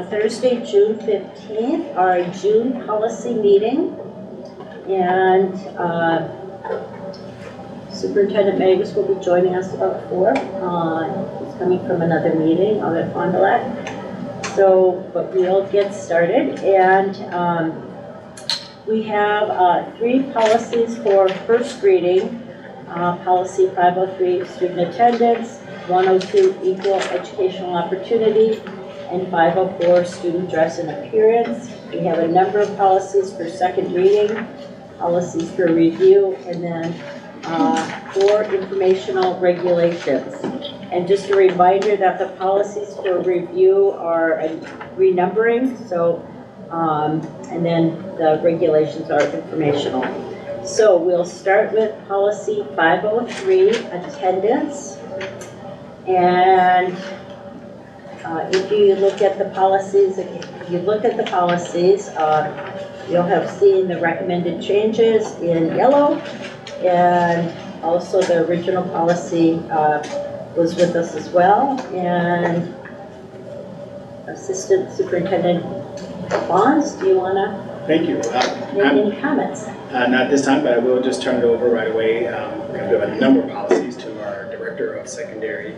Thursday, June 15th, our June policy meeting. And Superintendent Magus will be joining us about 4. He's coming from another meeting out at Fond du Lac. So, but we'll get started. And we have 3 policies for first reading. Policy 503, student attendance, 102, equal educational opportunity, and 504, student dress and appearance. We have a number of policies for second reading, policies for review, and then 4 informational regulations. And just a reminder that the policies for review are a renumbering, so and then the regulations are informational. So we'll start with policy 503, attendance. And if you look at the policies, you'll have seen the recommended changes in yellow, and also the original policy was with us as well. And Assistant Superintendent Bonds, do you want to Thank you. make any comments? Not this time, but I will just turn it over right away. We have a number of policies to our Director of Secondary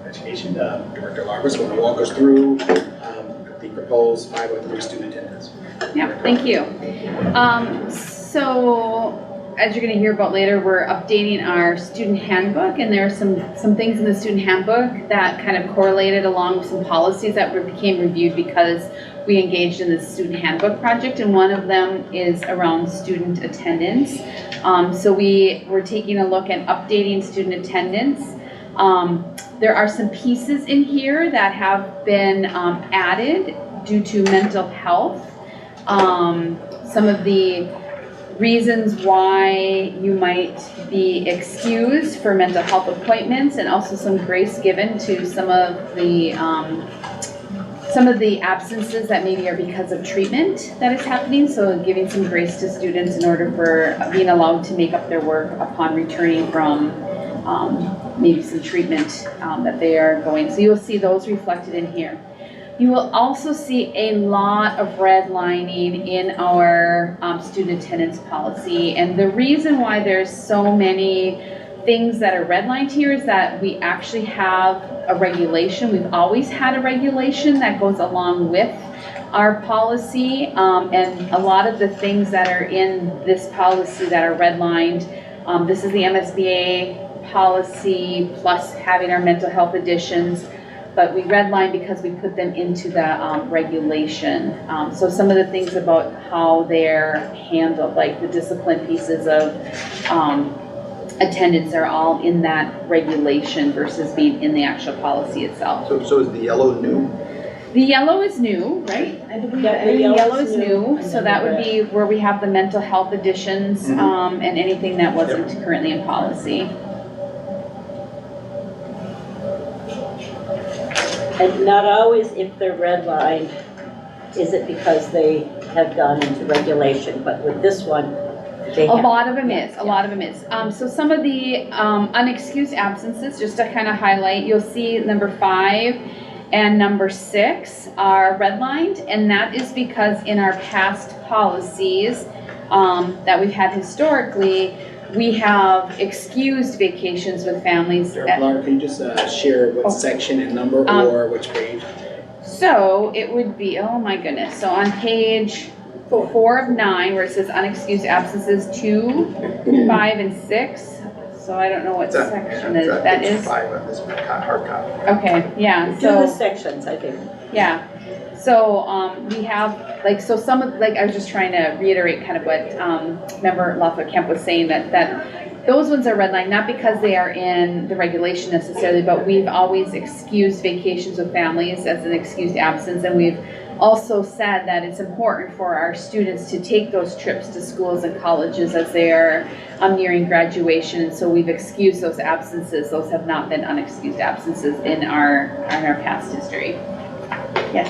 Education, Director Larvis, will walk us through the proposed 503 student attendance. Yeah, thank you. So, as you're going to hear about later, we're updating our student handbook, and there are some things in the student handbook that kind of correlated along with some policies that became reviewed because we engaged in this student handbook project, and one of them is around student attendance. So we're taking a look at updating student attendance. There are some pieces in here that have been added due to mental health. Some of the reasons why you might be excused for mental health appointments, and also some grace given to some of the absences that maybe are because of treatment that is happening. So giving some grace to students in order for being allowed to make up their work upon returning from maybe some treatment that they are going. So you'll see those reflected in here. You will also see a lot of redlining in our student attendance policy. And the reason why there's so many things that are redlined here is that we actually have a regulation. We've always had a regulation that goes along with our policy. And a lot of the things that are in this policy that are redlined, this is the MSBA policy plus having our mental health additions. But we redline because we put them into the regulation. So some of the things about how they're handled, like the discipline pieces of attendance, are all in that regulation versus being in the actual policy itself. So is the yellow new? The yellow is new, right? I believe the yellow is new. So that would be where we have the mental health additions and anything that wasn't currently in policy. And not always, if they're redlined, is it because they have gone into regulation, but with this one, they have. A lot of them is. So some of the unexcused absences, just to kind of highlight, you'll see number 5 and number 6 are redlined, and that is because in our past policies that we've had historically, we have excused vacations with families. Laura, can you just share what section and number or which page? So it would be, oh my goodness, so on page 4 of 9, where it says unexcused absences, 2, 5, and 6. So I don't know what section that is. 5 on this hard copy. Okay, yeah. Do the sections, I think. Yeah. So we have, like, so some of, like, I was just trying to reiterate kind of what Member Lafleur-Kemp was saying, that those ones are redlined, not because they are in the regulation necessarily, but we've always excused vacations with families as an excused absence, and we've also said that it's important for our students to take those trips to schools and colleges as they are nearing graduation, and so we've excused those absences. Those have not been unexcused absences in our past history. Yes.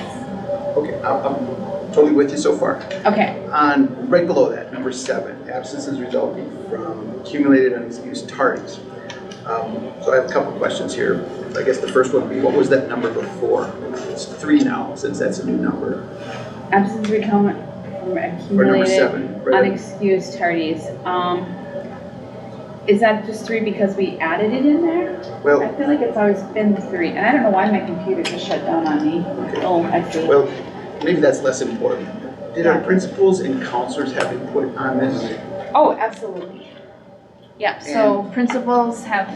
Okay, I'm totally with you so far. Okay. On right below that, number 7, absences resulting from accumulated unexcused tardies. So I have a couple questions here. I guess the first one would be, what was that number before? It's 3 now, since that's a new number. Absence recount from Or number accumulated 7. right? unexcused tardies. Is that just 3 because we added it in there? I Well, feel like it's always been 3, and I don't know why my computer just shut down on me. Oh, I see. well, maybe that's less important. Did our Yeah. principals and counselors have input on this? Oh, absolutely. Yeah, so principals have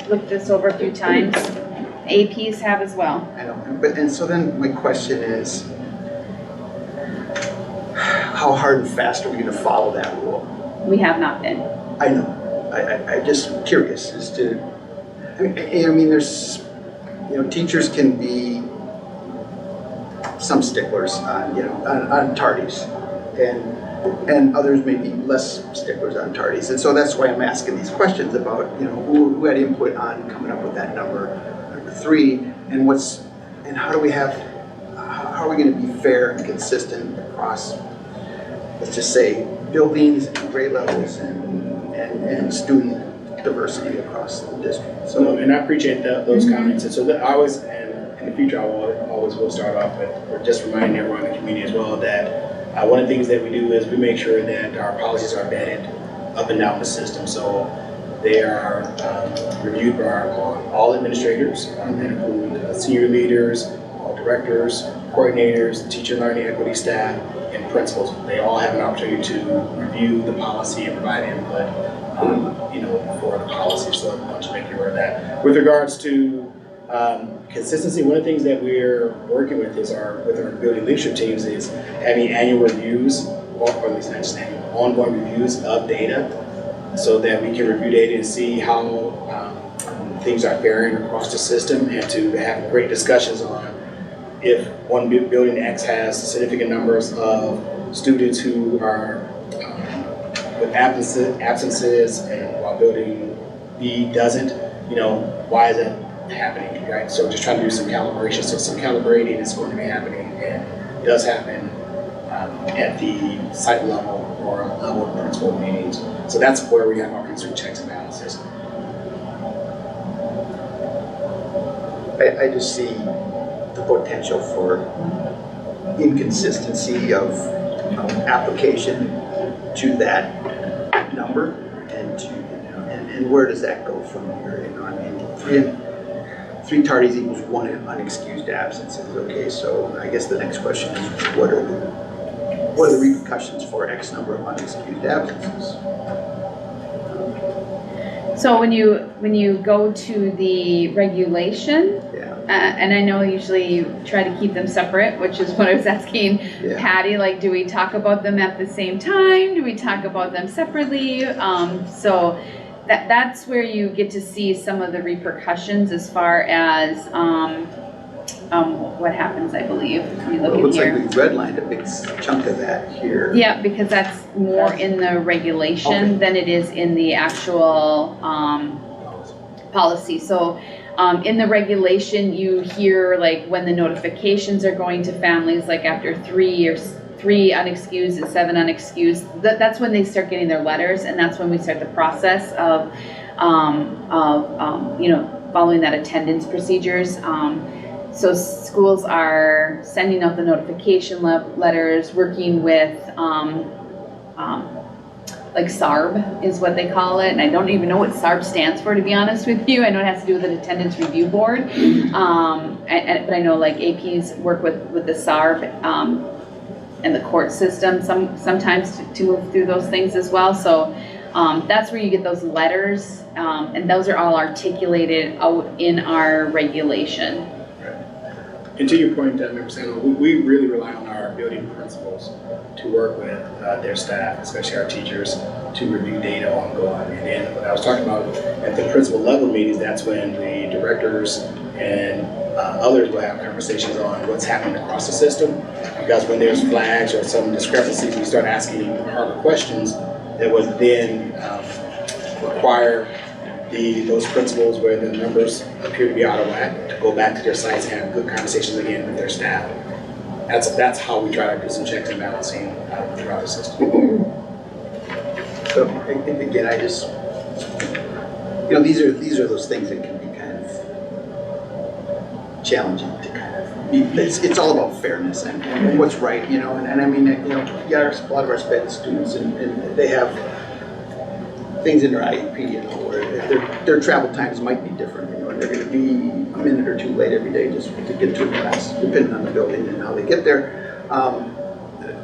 looked this over a few times. APs have as well. I know, and so then my question is, how hard and fast are we gonna follow that rule? We have not been. I know, I'm just curious as to, I mean, there's, teachers can be some sticklers on, on tardies, and others may be less sticklers on tardies, and so that's why I'm asking these questions about, who had input on coming up with that number 3, and how do we how are we going to be fair and consistent across, let's just say, buildings and grade levels and student diversity across the district. So, and I appreciate those comments. And so that I always, and in the future, I always will start off with just reminding everyone in the community as well that one of the things that we do is we make sure that our policies are vetted up and down the system. So they are reviewed by all administrators, that include senior leaders, all directors, coordinators, teacher learning equity staff, and principals. They all have an opportunity to review the policy and provide input, for the policy. So I want to make you aware of that. With regards to consistency, one of the things that we're working with with our building leadership teams is having annual reviews, or at least not just annual, ongoing reviews of data, so that we can review data and see how things are faring across the system, and to have great discussions on if one building X has significant numbers of students who are with absences, and while building B doesn't, why is that happening, right? So just trying to do some calibration. So some calibrating is going to be happening, and it does happen at the site level or level of principal meetings. So that's where we have our concern checks and balances. I just see the potential for inconsistency of application to that number, and where does that go from here? I mean, three tardies equals 1 unexcused absences. Okay, so I guess the next question is, what are the repercussions for X number of unexcused absences? So when you go to the regulation, and I know usually you try to keep them separate, which is what I was asking Patty, like, do we talk about them at the same time? Do we talk about them separately? So that's where you get to see some of the repercussions as far as what happens, I believe. Let me look It looks in here. like we redlined a big chunk of that here. Yeah, because that's more in the regulation than it is in the actual policy. So in the regulation, you hear like when the notifications are going to families, like after 3 unexcused and 7 unexcused, that's when they start getting their letters, and that's when we start the process of following that attendance procedures. So schools are sending out the notification letters, working with like SARB is what they call it, and I don't even know what SARB stands for, to be honest with you. I know it has to do with an attendance review board, but I know like APs work with the SARB and the court system sometimes to move through those things as well. So that's where you get those letters, and those are all articulated out in our regulation. And to your point, Member Sandel, we really rely on our building principals to work with their staff, especially our teachers, to review data ongoing. And then what I was talking about at the principal level meetings, that's when the directors and others will have conversations on what's happening across the system. Because when there's flags or some discrepancies, we start asking harder questions that would then require those principals where the numbers appear to be out of whack to go back to their sites and have good conversations again with their staff. That's how we try to do some checks and balancing throughout the system. So again, I just, these are those things that can be kind of challenging to kind of be, it's all about fairness and what's right, you know, and I mean, you know, yeah, a lot of our sped students and they have things in their IEP, you know, where their travel times might be different, you know, and they're going to be a minute or two late every day just to get to a class, depending on the building and how they get there.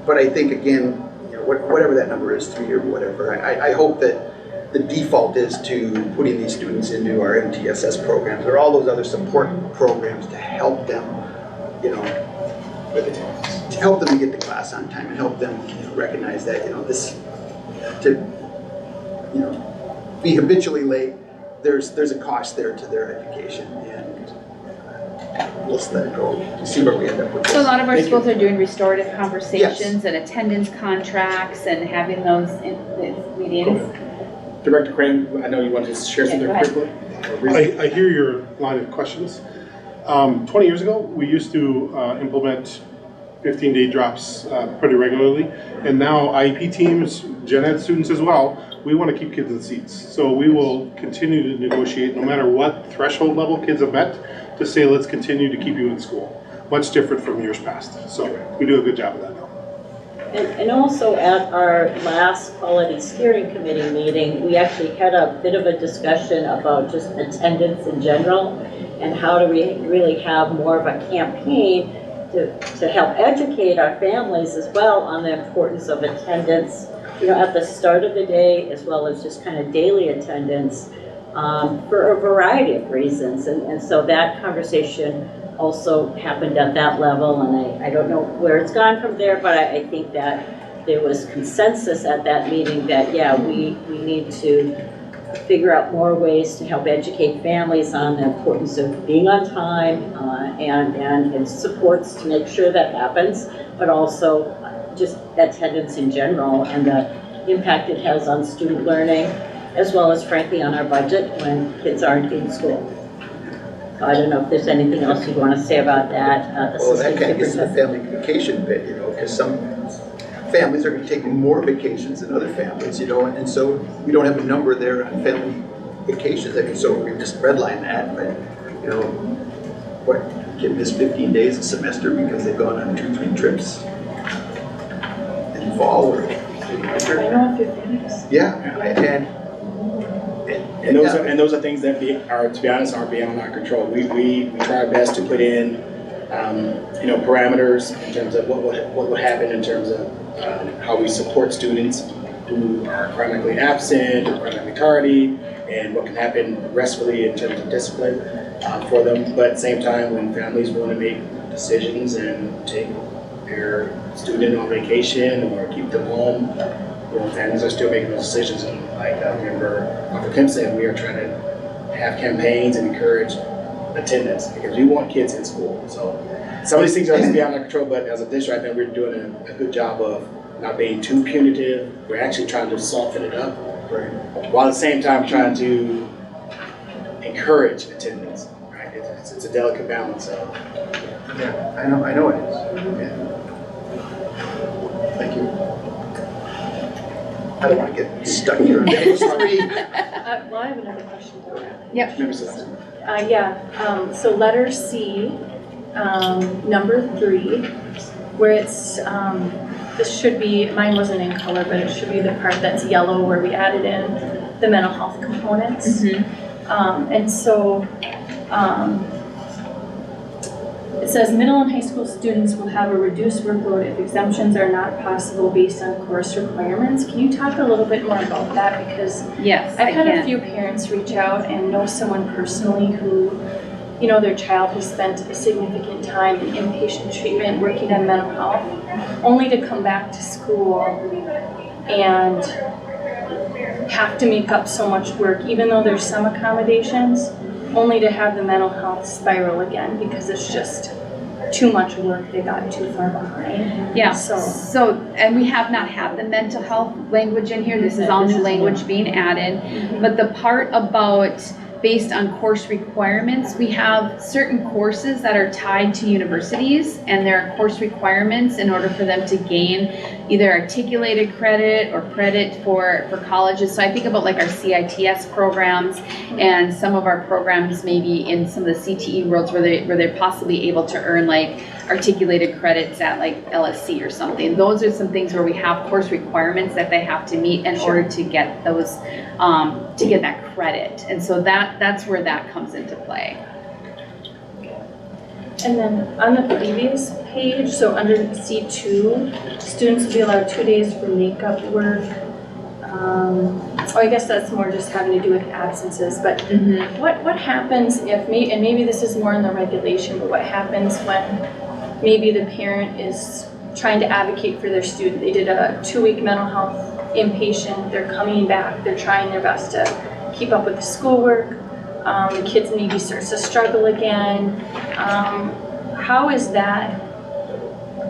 But I think, again, you know, whatever that number is, 3 or whatever, I hope that the default is to putting these students into our MTSS programs or all those other support programs to help them, you know, to help them to get to class on time and help them, you know, recognize that, you know, this, to, you know, be habitually late, there's a cost there to their education, and let's let it go to see where we end up with this. So a lot of our schools are doing restorative conversations and attendance contracts and having those in the meetings. Director Crane, I know you wanted to share something quickly. I hear your line of questions. 20 years ago, we used to implement 15-day drops pretty regularly, and now IEP teams, gen ed students as well, we want to keep kids in seats. So we will continue to negotiate no matter what threshold level kids have met to say, let's continue to keep you in school. Much different from years past. So we do a good job of that now. And also at our last quality steering committee meeting, we actually had a bit of a discussion about just attendance in general and how do we really have more of a campaign to help educate our families as well on the importance of attendance, you know, at the start of the day as well as just kind of daily attendance for a variety of reasons. And so that conversation also happened at that level, and I don't know where it's gone from there, but I think that there was consensus at that meeting that, yeah, we need to figure out more ways to help educate families on the importance of being on time and supports to make sure that happens, but also just attendance in general and the impact it has on student learning, as well as frankly on our budget when kids aren't in school. I don't know if there's anything else you want to say about that. Well, that kind of gets to the family vacation bit, you know, because some families are going to take more vacations than other families, you know, and so we don't have a number there on family vacations. I mean, so we just redline that, but, you know, what, kid miss 15 days a semester because they've gone on 2-3 trips in the fall or winter. I know a few things. Yeah, And those are things that are, to be honest, are beyond our control. We try our best to put in, you know, parameters in terms of what would happen in terms of how we support students who are chronically absent or chronically tardy, and what can happen restfully in terms of discipline for them. But at the same time, when families want to make decisions and take their student on vacation or keep them home, you know, families are still making those decisions. And like I remember Dr. Kim said, we are trying to have campaigns and encourage attendance because we want kids in school. So some of these things are just beyond our control, but as a district, I think we're doing a good job of not being too punitive. We're actually trying to soften it up, right, while at the same time trying to encourage attendance. Right? It's a delicate balance. So. yeah, I know it is. Yeah. Thank you. I don't want to get stuck here on those 3. Well, I have another question though. Yep. Member Selection. So letter C, number 3, where it's, this should be, mine wasn't in color, but it should be the part that's yellow where we added in the mental health components. And so, it says middle and high school students will have a reduced workload if exemptions are not possible based on course requirements. Can you talk a little bit more about that? Because yes, I've had a few parents reach out and know someone personally who, you know, their child has spent a significant time in inpatient treatment working on mental health, only to come back to school and have to make up so much work, even though there's some accommodations, only to have the mental health spiral again because it's just too much work. They got too far behind. Yeah. So And we have not had the mental health language in here. This is all new language being added. But the part about based on course requirements. We have certain courses that are tied to universities, and there are course requirements in order for them to gain either articulated credit or credit for colleges. So I think about like our CITS programs and some of our programs maybe in some of the CTE worlds where they're possibly able to earn like articulated credits at like LSC or something. Those are some things where we have course requirements that they have to meet in order to get those, to get that credit. And so that's where that comes into play. And then on the previous page, so under C2, students will be allowed 2 days for makeup work. I guess that's more just having to do with absences, but what happens if, and maybe this is more in the regulation, but what happens when maybe the parent is trying to advocate for their student? They did a 2-week mental health inpatient, they're coming back, they're trying their best to keep up with the schoolwork, the kids maybe starts to struggle again. How is that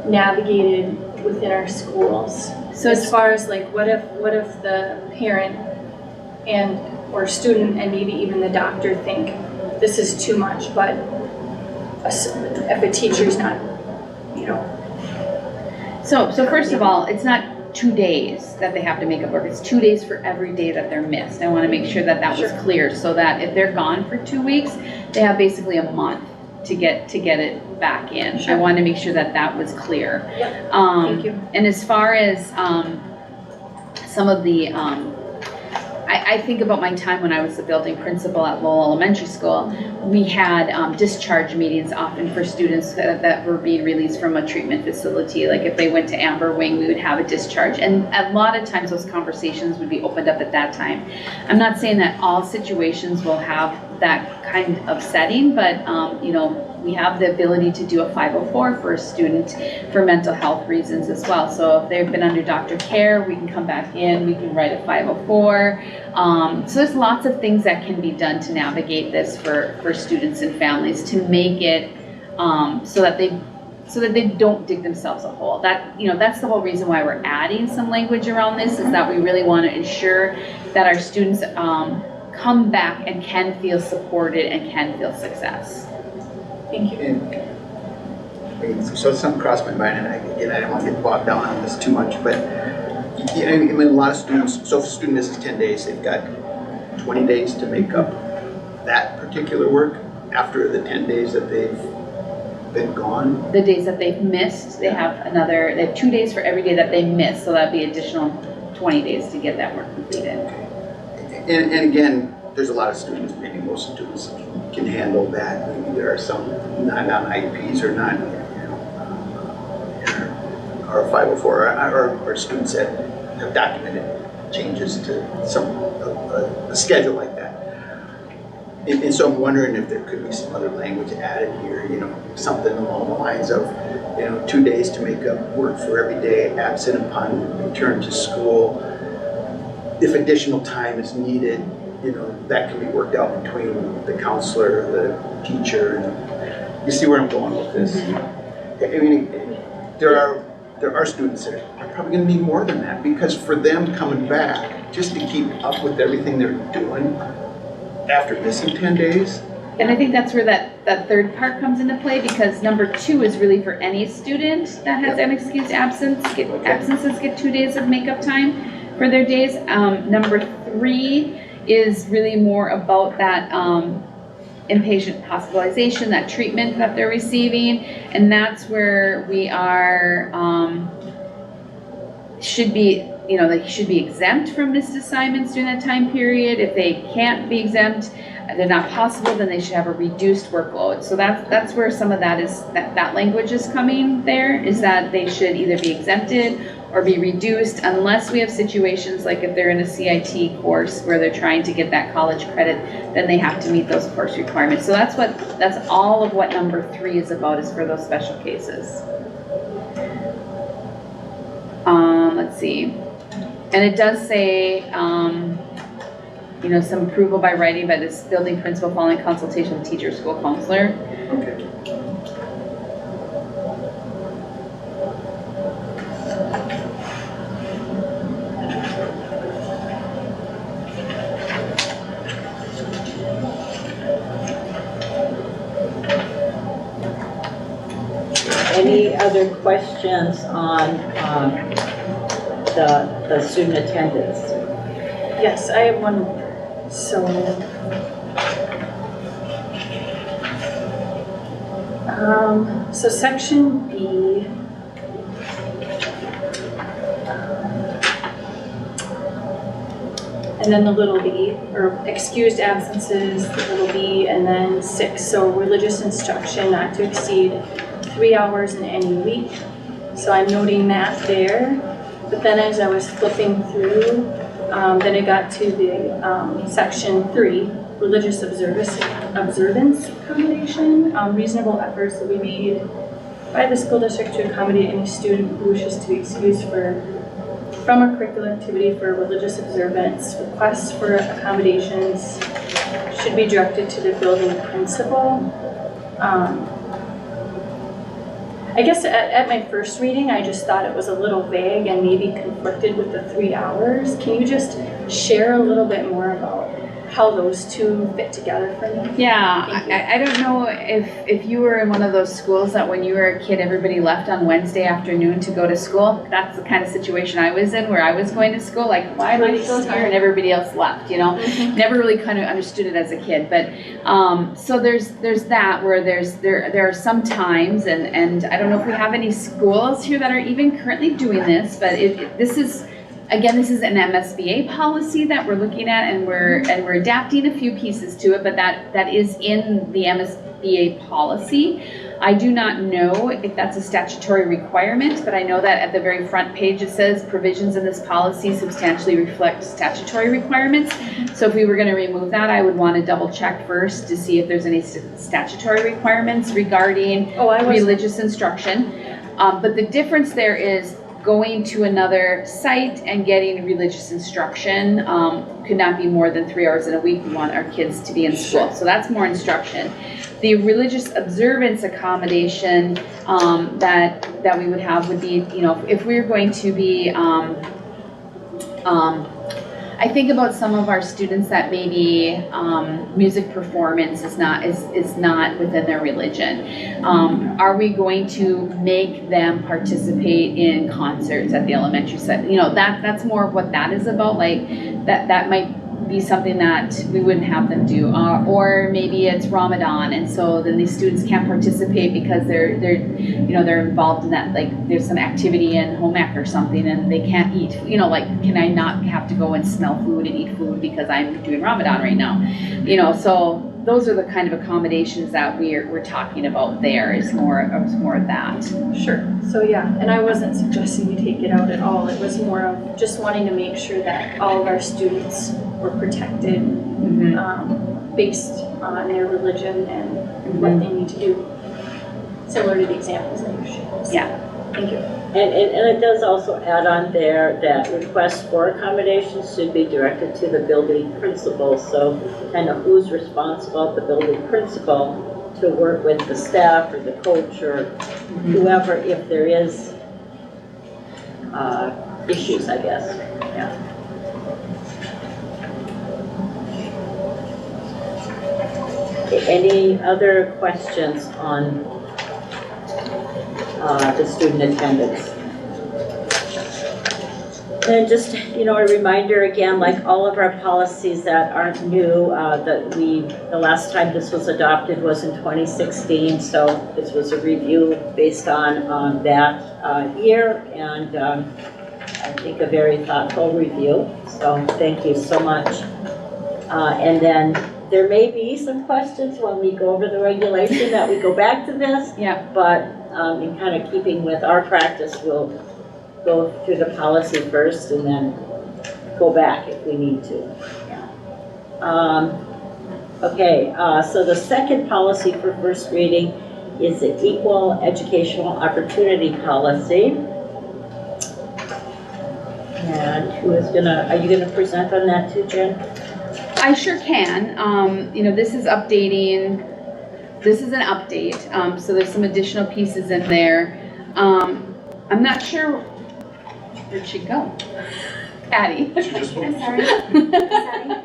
navigated within our schools? So as far as like, what if the parent and or student and maybe even the doctor think this is too much, but if a teacher's not, So first of all, it's not 2 days that they have to make up work. It's 2 days for every day that they're missed. I want to make sure that was clear, so that if they're gone for 2 weeks, they have basically a month to get it back in. I want to make sure that was clear. Yep. Thank you. And as far as some of the, I think about my time when I was the building principal at Lowell Elementary School. We had discharge meetings often for students that were being released from a treatment facility. Like if they went to Amber Wing, we would have a discharge. And a lot of times those conversations would be opened up at that time. I'm not saying that all situations will have that kind of setting, but we have the ability to do a 504 for a student for mental health reasons as well. So if they've been under doctor care, we can come back in, we can write a 504. So there's lots of things that can be done to navigate this for students and families to make it so that they don't dig themselves a hole. That's the whole reason why we're adding some language around this, is that we really want to ensure that our students come back and can feel supported and can feel success. Thank you. And so something crossed my mind, and I don't want to get bogged down on this too much, but a lot of students, so if a student misses 10 days, they've got 20 days to make up that particular work after the 10 days that they've been gone. The days that they've missed, they have 2 days for every day that they miss, so that'd be additional 20 days to get that work completed. And again, there's a lot of students, maybe most students can handle that. Maybe there are some not on IEPs or not, or 504, or students that have documented changes to a schedule like that. And so I'm wondering if there could be some other language added here, something along the lines of, 2 days to make up work for every day absent upon return to school. If additional time is needed, that can be worked out between the counselor, the teacher, and you see where I'm going with this. I mean, there are students that are probably going to need more than that, because for them coming back just to keep up with everything they're doing after missing 10 days. And I think that's where that third part comes into play, because number 2 is really for any student that has unexcused absences get 2 days of makeup time for their days. Number 3 is really more about that inpatient hospitalization, that treatment that they're receiving, and that's where we are, they should be exempt from missed assignments during that time period. If they can't be exempt, they're not possible, then they should have a reduced workload. So that's where some of that is, that language is coming there, is that they should either be exempted or be reduced, unless we have situations like if they're in a CIT course where they're trying to get that college credit, then they have to meet those course requirements. So that's all of what number 3 is about, is for those special cases. Let's see. And it does say, some approval by writing by this building principal following consultation with teacher, school counselor. Okay. any other questions on the student attendance? Yes, I have one more. So section B, and then the little b, or excused absences, the little b, and then 6. So religious instruction not to exceed 3 hours in any week. So I'm noting that there. But then as I was flipping through, then it got to the section 3, religious observance accommodation, reasonable efforts that we made by the school district to accommodate any student who wishes to be excused from a curricular activity for religious observance. Requests for accommodations should be directed to the building principal. I guess at my first reading, I just thought it was a little vague and maybe conflicted with the 3 hours. Can you just share a little bit more about how those two fit together for me? Yeah, I don't know if you were in one of those schools that when you were a kid, everybody left on Wednesday afternoon to go to school. That's the kind of situation I was in, where I was going to school, like, why am I still here? And everybody else left, you know? Never really kind of understood it as a kid. But so there's that, where there are some times, and I don't know if we have any schools here that are even currently doing this, but this is an MSBA policy that we're looking at, and we're adapting a few pieces to it, but that is in the MSBA policy. I do not know if that's a statutory requirement, but I know that at the very front page it says provisions in this policy substantially reflect statutory requirements. So if we were going to remove that, I would want to double check first to see if there's any statutory requirements regarding religious instruction. But the difference there is going to another site and getting religious instruction could not be more than 3 hours in a week. We want our kids to be in school. So that's more instruction. The religious observance accommodation that we would have would be, you know, if we're going to be, I think about some of our students that maybe music performance is not within their religion. Are we going to make them participate in concerts at the elementary set? You know, that's more of what that is about. Like that might be something that we wouldn't have them do, or maybe it's Ramadan, and so then these students can't participate because they're involved in that, like there's some activity in home ec or something, and they can't eat. You know, like, can I not have to go and smell food and eat food because I'm doing Ramadan right now? You know, so those are the kind of accommodations that we're talking about. There is more of that. Sure. So yeah, and I wasn't suggesting you take it out at all. It was more of just wanting to make sure that all of our students were protected based on their religion and what they need to do, similar to the examples that you shared. So, Yeah. Thank you. And it does also add on there that requests for accommodations should be directed to the building principal. So kind of who's responsible, the building principal, to work with the staff or the coach or whoever if there is issues, I guess. Yeah. Any other questions on the student attendance? And just, you know, a reminder again, like all of our policies that aren't new, the last time this was adopted was in 2016, so this was a review based on that year, and I think a very thoughtful review, so thank you so much. And then there may be some questions when we go over the regulation that we go back to this, but in kind of keeping with our practice, we'll go through the policy first and then go back if we need to. Okay, so the second policy for first reading is the Equal Educational Opportunity Policy. And are you gonna present on that too, Jen? I sure can. You know, this is updating. This is an update, so there's some additional pieces in there. I'm not sure. Where'd she go? Patty. She just I'm moved. sorry.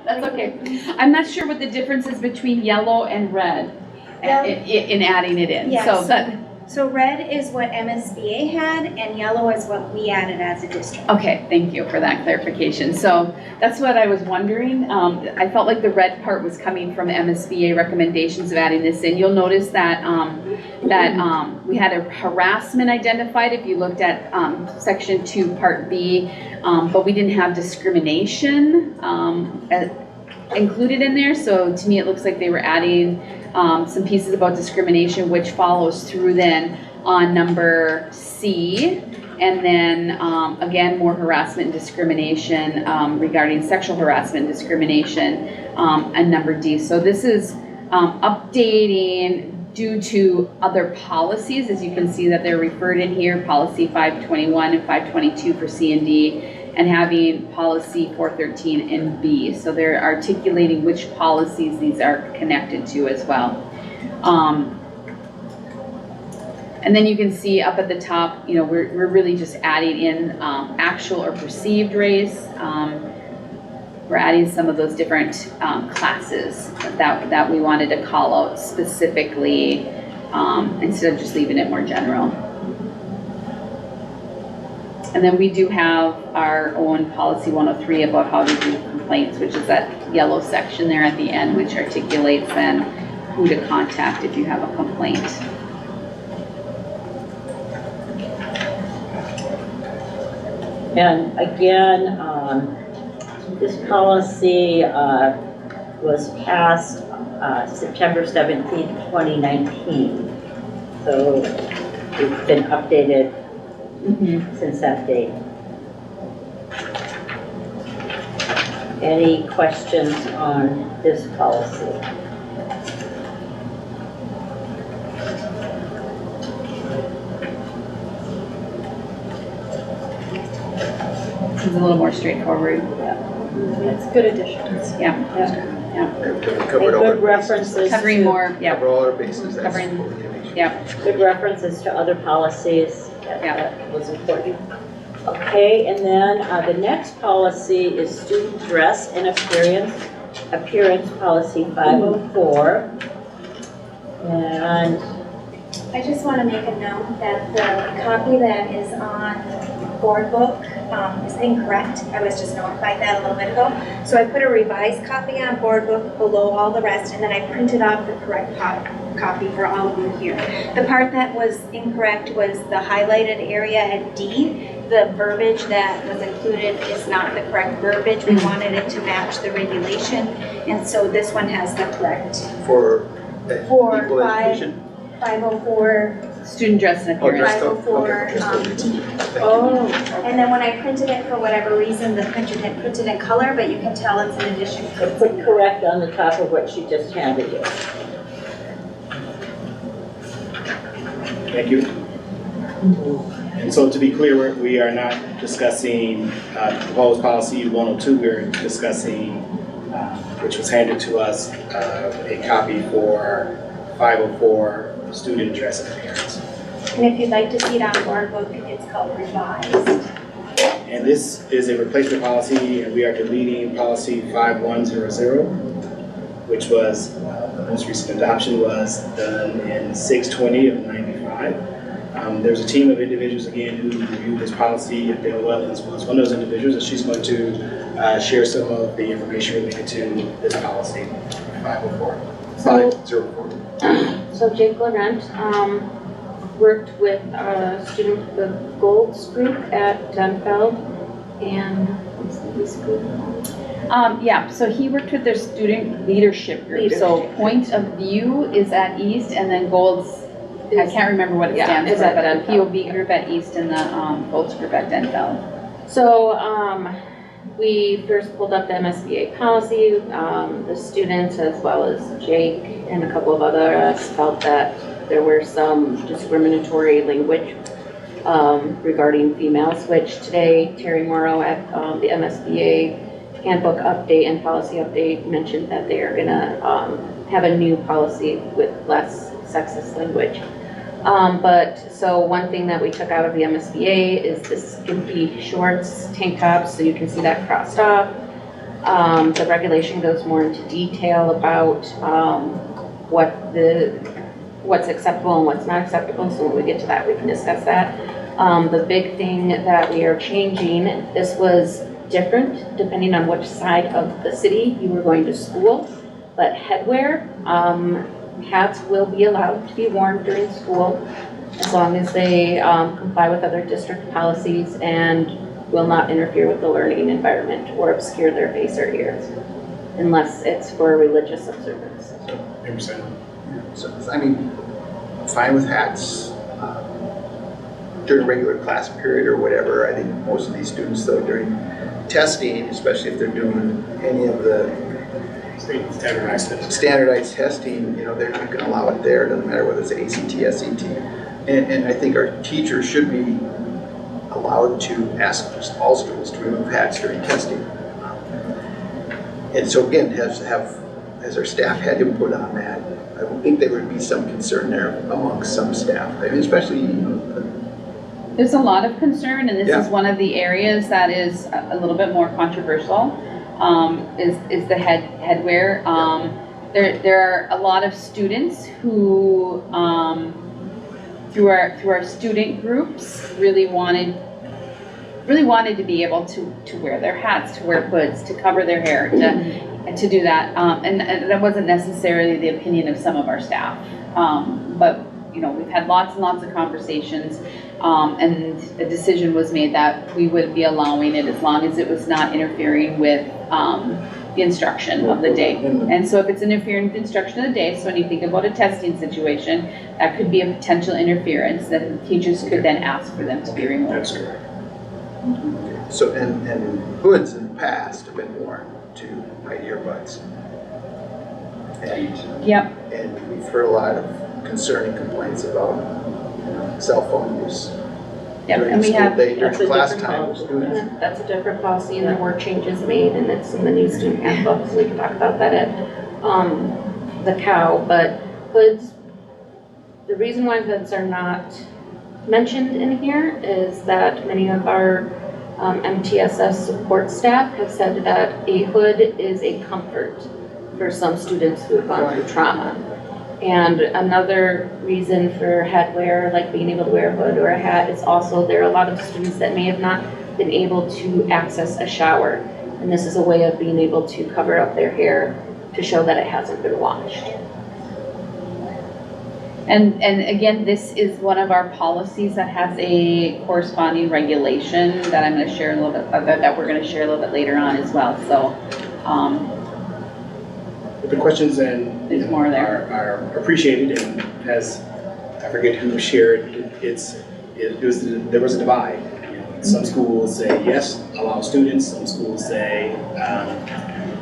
That's okay. I'm not sure what the difference is between yellow and red in adding it in. Yeah, So So red is what MSBA had and yellow is what we added as a district. Okay, thank you for that clarification. So that's what I was wondering. I felt like the red part was coming from the MSBA recommendations of adding this in. You'll notice that we had a harassment identified if you looked at section 2, part B, but we didn't have discrimination included in there. So to me, it looks like they were adding some pieces about discrimination, which follows through then on number C, and then again, more harassment and discrimination regarding sexual harassment and discrimination, and number D. So this is updating due to other policies, as you can see that they're referred in here, policy 521 and 522 for C and D, and having policy 413 in B. So they're articulating which policies these are connected to as well. And then you can see up at the top, you know, we're really just adding in actual or perceived race. We're adding some of those different classes that we wanted to call out specifically instead of just leaving it more general. And then we do have our own policy 103 about how to do complaints, which is that yellow section there at the end, which articulates then who to contact if you have a complaint. And again, this policy was passed September 17th, 2019. So it's been updated since that date. Any questions on this policy? It's a little more straightforward. It's good additions. Yeah. Covered And all our good bases. references Covering to, more, yeah, Cover all our bases, that's Covering- what we need. yeah. good references to other policies. That was important. Okay, and then the next policy is student dress and appearance policy 504. And I just want to make a note that the copy that is on board book is incorrect. I was just notified that a little bit ago. So I put a revised copy on board book below all the rest, and then I printed off the correct copy for all of you here. The part that was incorrect was the highlighted area at D. The verbiage that was included is not the correct verbiage. We wanted it to match the regulation, and so this one has the correct For For equal education? 504. Student dress and Oh, appearance. dress code, 504, okay, dress code. D. Thank you. oh, And then when I printed it, for whatever reason, the printer didn't print it in color, but you can tell it's an addition. so put correct on the top of what she just handed you. Thank you. And so to be clear, we are not discussing proposed policy 102, we're discussing, which was handed to us, a copy for 504 student dress and appearance. And if you'd like to see it on board book, it's called revised. And this is a replacement policy, and we are deleting policy 5100, which was, the most recent adoption was done in 6/20 of 95. There's a team of individuals, again, who reviewed this policy, and Dale Wellens was one of those individuals, and she's going to share some of the information related to this policy, 504. 504. So Jake Laurent worked with the Golds group at Dunfeld, and what's the East group? Yeah, so he worked with their student leadership group. So Point of View is at East, and then Gold's, I can't remember what it Yeah, stands is for, at but the Dunfeld. POV group at East and the Gold's group at Denfeld. So we first pulled up the MSBA policy. The students, as well as Jake and a couple of others, felt that there were some discriminatory language regarding females, which today Terry Morrow at the MSBA handbook update and policy update mentioned that they are gonna have a new policy with less sexist language. So one thing that we took out of the MSBA is the skimpy shorts, tank tops, so you can see that crossed off. The regulation goes more into detail about what the what's acceptable and what's not acceptable, so when we get to that, we can discuss that. The big thing that we are changing, this was different depending on which side of the city you were going to school, but headwear, hats will be allowed to be worn during school as long as they comply with other district policies and will not interfere with the learning environment or obscure their face or ears, unless it's for a religious observance. So, So, I mean, fine with hats during a regular class period or whatever. I think most of these students, though, during testing, especially if they're doing any of the standardized testing, you know, they're not going to allow it there. It doesn't matter whether it's ACT, SAT. And I think our teachers should be allowed to ask all students to remove hats during testing. And so again, has our staff had input on that? I would think there would be some concern there amongst some staff. I mean, especially, There's a lot of concern, and this Yeah. is one of the areas that is a little bit more controversial, is the headwear. There are a lot of students who, through our student groups, really wanted to be able to wear their hats, to wear hoods, to cover their hair, to do that. And that wasn't necessarily the opinion of some of our staff. But you know, we've had lots and lots of conversations, and a decision was made that we would be allowing it as long as it was not interfering with the instruction of the day. And so if it's interfering with the instruction of the day, so when you think about a testing situation, that could be a potential interference that the teachers could then ask for them to be removed. that's correct. so, and hoods in the past have been worn to hide earbuds. And Yep. And we've heard a lot of concerning complaints about cell phone use. Yep, during and the we school have- day, during That's a class different time. policy. Students. That's a different policy, and there were changes made, and it's in the new student handbook, so we can talk about that at the cow. But hoods, the reason why hoods are not mentioned in here is that many of our MTSS support staff have said that a hood is a comfort for some students who have gone through trauma. And another reason for headwear, like being able to wear a hood or a hat, is also there are a lot of students that may have not been able to access a shower. And this is a way of being able to cover up their hair to show that it hasn't been washed. And again, this is one of our policies that has a corresponding regulation that I'm going to share a little bit, that we're going to share a little bit later on as well. So, The questions and There's more there. are appreciated, and as I forget who shared, there was a divide. You know, some schools say yes, allow students. Some schools say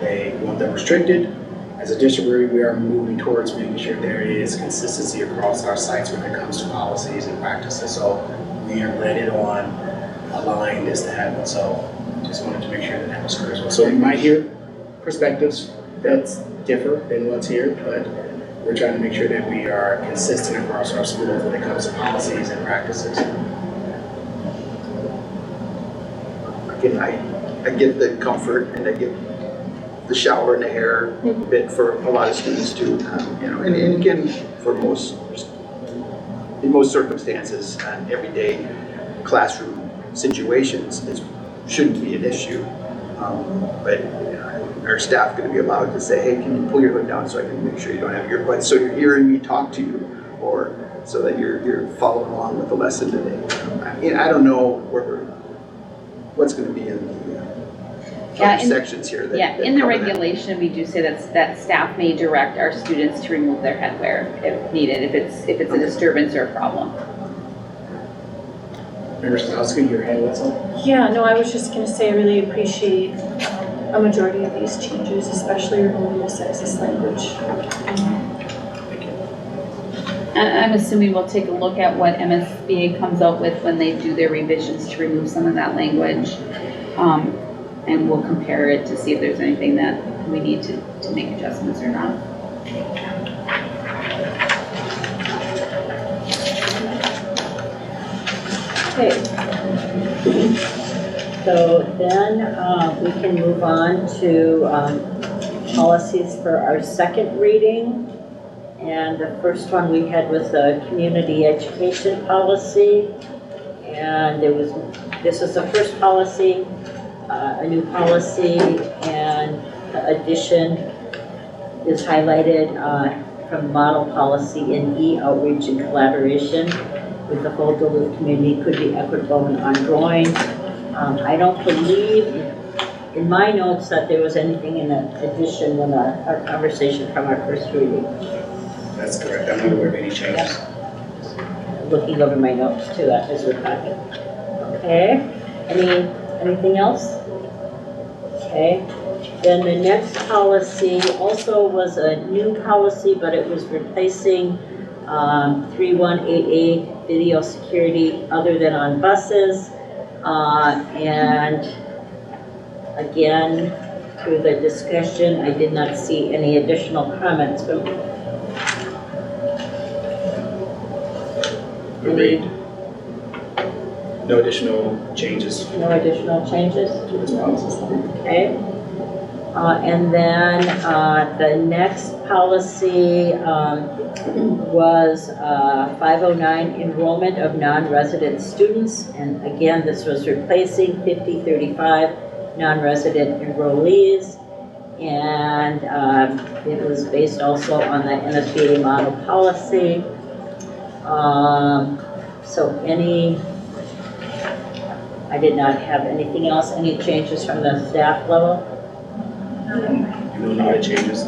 they want them restricted. As a district, we are moving towards making sure there is consistency across our sites when it comes to policies and practices. So we are letting on allowing this to happen. So just wanted to make sure that was clear as well. So you might hear perspectives that's differ than what's here, but we're trying to make sure that we are consistent across our schools when it comes to policies and practices. Again, I get the comfort and I get the shower and the hair bit for a lot of students too. You know, and again, for in most circumstances, everyday classroom situations, it shouldn't be an issue. But our staff going to be allowed to say, hey, can you pull your hood down so I can make sure you don't have earbuds, so you're hearing me talk to you, or so that you're following along with the lesson today. I mean, I don't know what's going to be in the other sections here. That in the cover that. regulation, we do say that staff may direct our students to remove their headwear if needed, if it's a disturbance or a problem. Member Sosowski, your hand was up. Yeah, no, I was just gonna say I really appreciate a majority of these changes, especially removing the sexist language. I'm assuming we'll take a look at what MSBA comes out with when they do their revisions to remove some of that language. And we'll compare it to see if there's anything that we need to make adjustments or not. Okay. So then we can move on to policies for our second reading. And the first one we had was a community education policy. And this was the first policy, a new policy, and the addition is highlighted from model policy in outreach and collaboration with the whole Duluth community could be equitable and ongoing. I don't believe in my notes that there was anything in addition in our conversation from our first reading. That's correct. I'm not aware of any changes. Looking over my notes too as we're talking. Okay, anything else? Okay, then the next policy also was a new policy, but it was replacing 3188 video security other than on buses. And again, through the discussion, I did not see any additional comments from Agreed. No additional changes no additional changes. to this policy. Okay. And then the next policy was 509 enrollment of non-resident students. And again, this was replacing 5035 non-resident enrollees. And it was based also on the NSBA model policy. I did not have anything else, any changes from the staff level? No changes.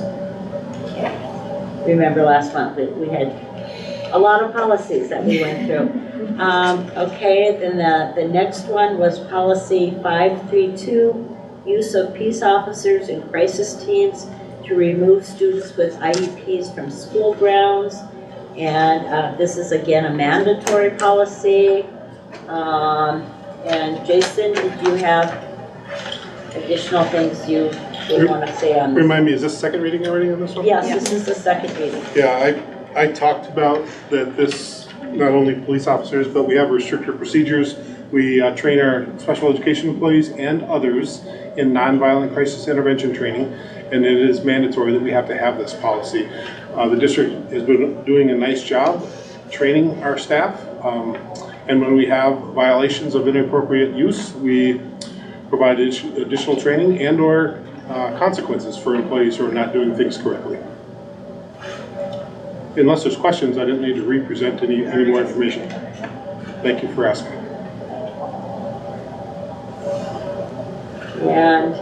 Remember last month we had a lot of policies that we went through. Okay, then the next one was policy 532, use of peace officers and crisis teams to remove students with IEPs from school grounds. And this is again a mandatory policy. And Jason, did you have additional things you would want to say on this? Remind me, is this second reading already on this one? Yes, this is the second reading. Yeah, I talked about that this, not only police officers, but we have restricted procedures. We train our special education employees and others in nonviolent crisis intervention training, and it is mandatory that we have to have this policy. The district has been doing a nice job training our staff, and when we have violations of inappropriate use, we provide additional training and or consequences for employees who are not doing things correctly. Unless there's questions, I didn't need to re-present any more information. Thank you for asking. And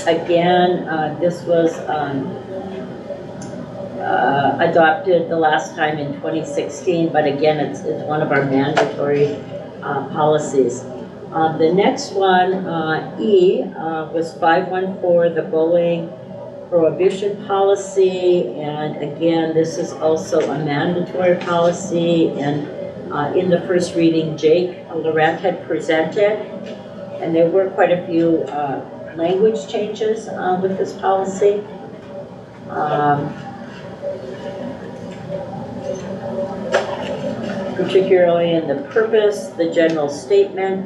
again, this was adopted the last time in 2016, but again, it's one of our mandatory policies. The next one, E, was 514, the bullying prohibition policy, and again, this is also a mandatory policy. And in the first reading, Jake Laurent had presented, and there were quite a few language changes with this policy. Particularly in the purpose, the general statement,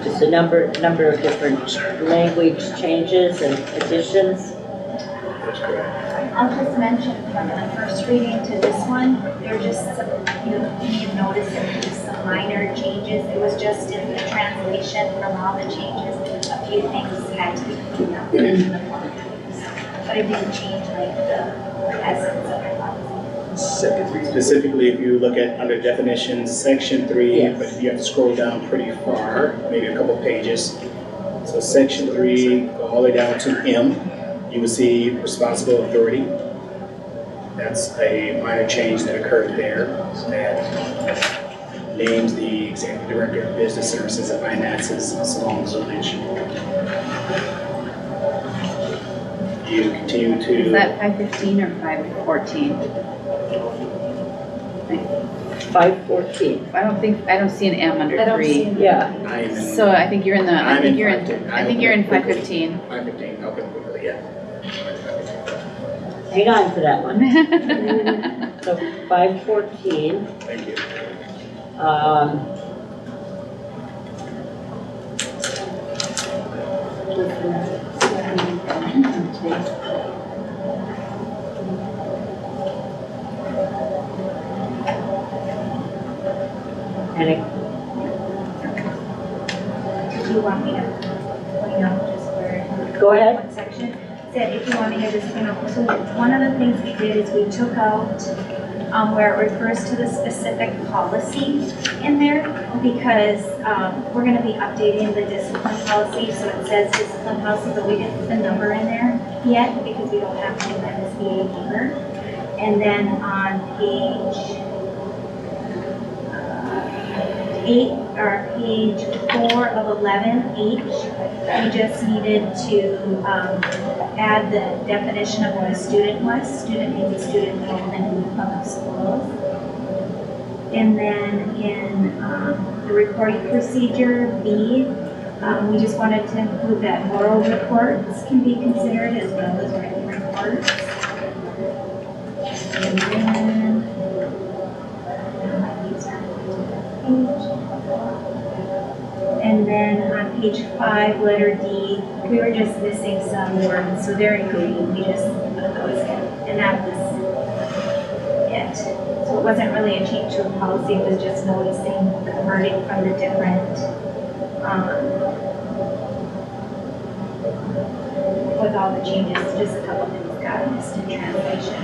just a number of different language changes and additions. That's correct. I'll just mention from the first reading to this one, there are just some, you notice that there's some minor changes. It was just in the translation from all the changes, a few things had to be cleaned up in the form. But it didn't change like the essence of the policy. Second reading. Specifically, if you look at under definitions, section 3, Yes. but you have to scroll down pretty far, maybe a couple pages. So section 3, go all the way down to M, you will see responsible authority. That's a minor change that occurred there that names the executive director of business services and finances, Salon Zulich. You continue Is to. that 515 or 514? 514. I don't see an M under I don't see 3. an Yeah. I'm in. So I think you're in the, I I'm think in you're in, 515. I think you're in 515. 515, okay, quickly, yeah. Hang on to that one. So 514. Thank you. Any, Do you want me to point out just where? Go ahead. What section? Said if you want me to just point out, so one of the things we did is we took out where it refers to the specific policy in there, because we're gonna be updating the discipline policy, so it says discipline policy, but we didn't put the number in there yet, because we don't have to do MSBA either. And then on page 4 of 11H, we just needed to add the definition of what a student was. Student means a student enrolled in public schools. And then in the reporting procedure, B, we just wanted to include that oral reports can be considered as well as written reports. And then, and then on page 5, letter D, we were just missing some words, so they're in green, we just put those in, and that was it. So it wasn't really a change to a policy, it was just noticing, converting from the different, with all the changes, just a couple things got missed in translation.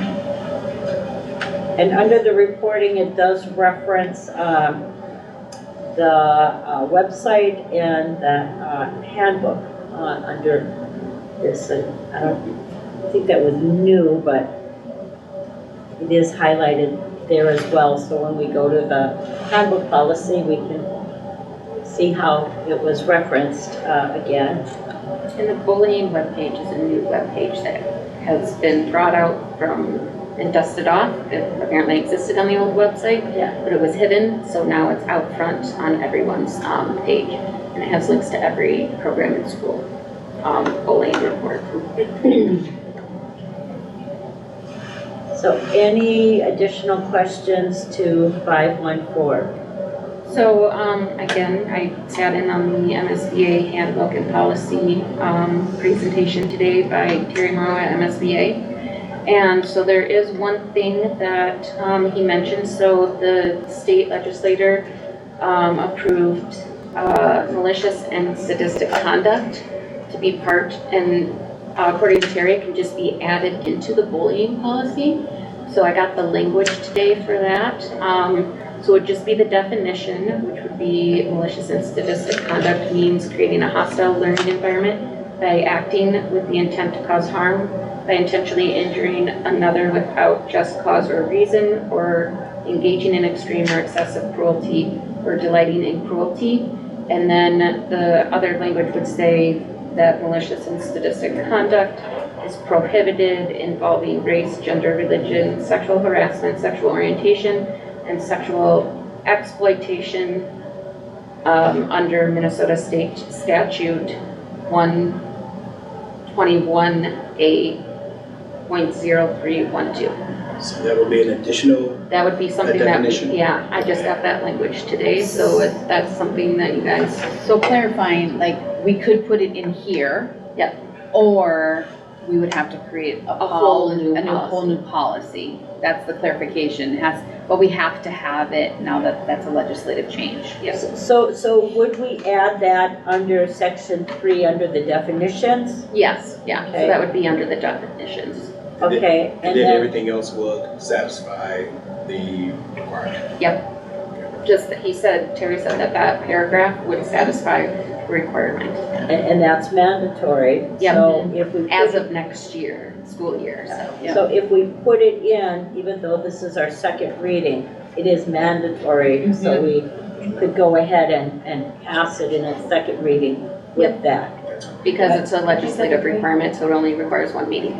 and under the reporting, it does reference the website and the handbook under this. I don't think that was new, but it is highlighted there as well. So when we go to the handbook policy, we can see how it was referenced again. And the bullying webpage is a new webpage that has been brought out from and dusted off. It apparently existed on the old website, but it was hidden, so now it's out front on everyone's page. And it has links to every program in school, bullying report. So any additional questions to 514? So again, I sat in on the MSBA handbook and policy presentation today by Terry Morrow at MSBA. And so there is one thing that he mentioned. So the state legislator approved malicious and sadistic conduct to be part, and according to Terry, it can just be added into the bullying policy. So I got the language today for that. So it would just be the definition, which would be malicious and sadistic conduct means creating a hostile learning environment by acting with the intent to cause harm, by intentionally injuring another without just cause or reason, or engaging in extreme or excessive cruelty, or delighting in cruelty. And then the other language would say that malicious and sadistic conduct is prohibited involving race, gender, religion, sexual harassment, sexual orientation, and sexual exploitation under Minnesota State Statute 121A.0312. So that would be an additional, That would be something that, definition? yeah, I just got that language today, so that's something that you guys, So clarifying, like, we could put it in here. Yep. Or we would have to create a whole new whole new policy. That's the clarification. But we have to have it now that that's a legislative change. yes. So would we add that under section 3 under the definitions? Yes, yeah, so Okay. that would be under the definitions. Okay, and then everything else would satisfy the requirement. Just that he said, Terry said that paragraph would satisfy the requirement and that's mandatory. Yep. So if we as put, of next year, school year, so. so if we put it in, even though this is our second reading, it is mandatory. So we could go ahead and pass it in a second reading with that. Because it's a legislative requirement, so it only requires one meeting.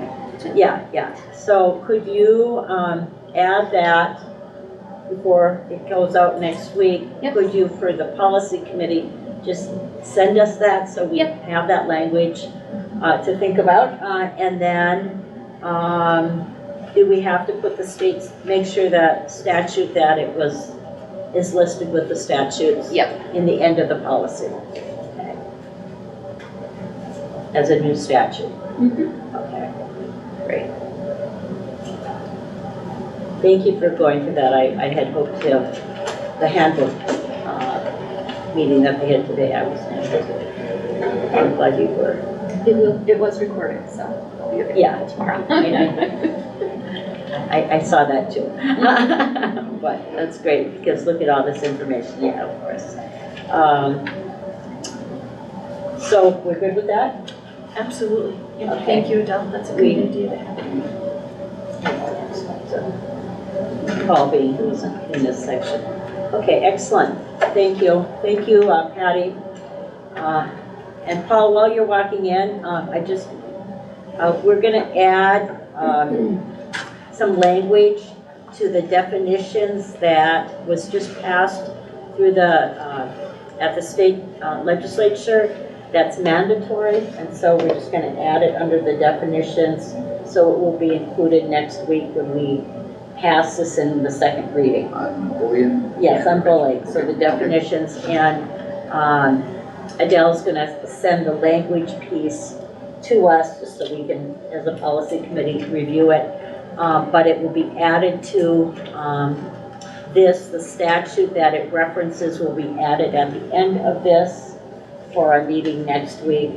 Yeah. So could you add that before it goes out next week? Yep. Could you, for the policy committee, just send us that so we Yep. have that language to think about? And then do we have to put the states, make sure that statute that it is listed with the statutes Yep. in the end of the policy? as a new statute? Mhm. Okay, great. Thank you for going through that. I had hoped to have the handbook meeting that they had today. I was interested. I'm glad you were. It was recorded, so I'll be Yeah. available tomorrow. I saw that too. But that's great, because look at all this information you have for us. So we're good with that? Absolutely. Yeah, Okay. thank you, Adele. That's a great idea to have. Paul being who's in this section. Okay, excellent. Thank you. Thank you, Patty. And Paul, while you're walking in, we're going to add some language to the definitions that was just passed through at the state legislature. That's mandatory, and so we're just going to add it under the definitions, so it will be included next week when we pass this in the second reading. On bullying? Yes, on bullying, so the definitions, and Adele's going to send the language piece to us just so we can, as a policy committee, review it. But it will be added to the statute that it references will be added at the end of this for our meeting next week,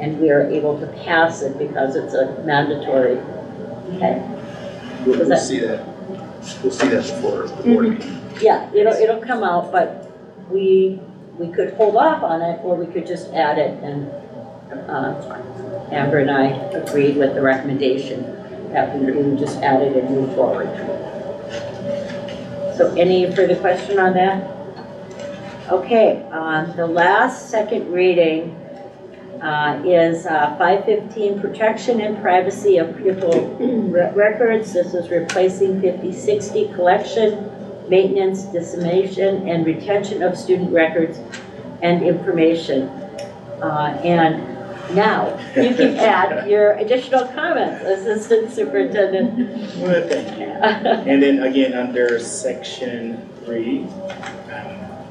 and we are able to pass it because it's a mandatory. Okay. We'll see that. We'll see that before the board meeting. Yeah, it'll come out, but we could hold off on it, or we could just add it, and Amber and I agreed with the recommendation that we would just add it and move forward. So any further question on that? Okay, the last second reading is 515, protection and privacy of pupil records. This is replacing 5060, collection, maintenance, dissemination, and retention of student records and information. And now you can add your additional comments, Assistant Superintendent. Well, thank you. And then again, under section 3,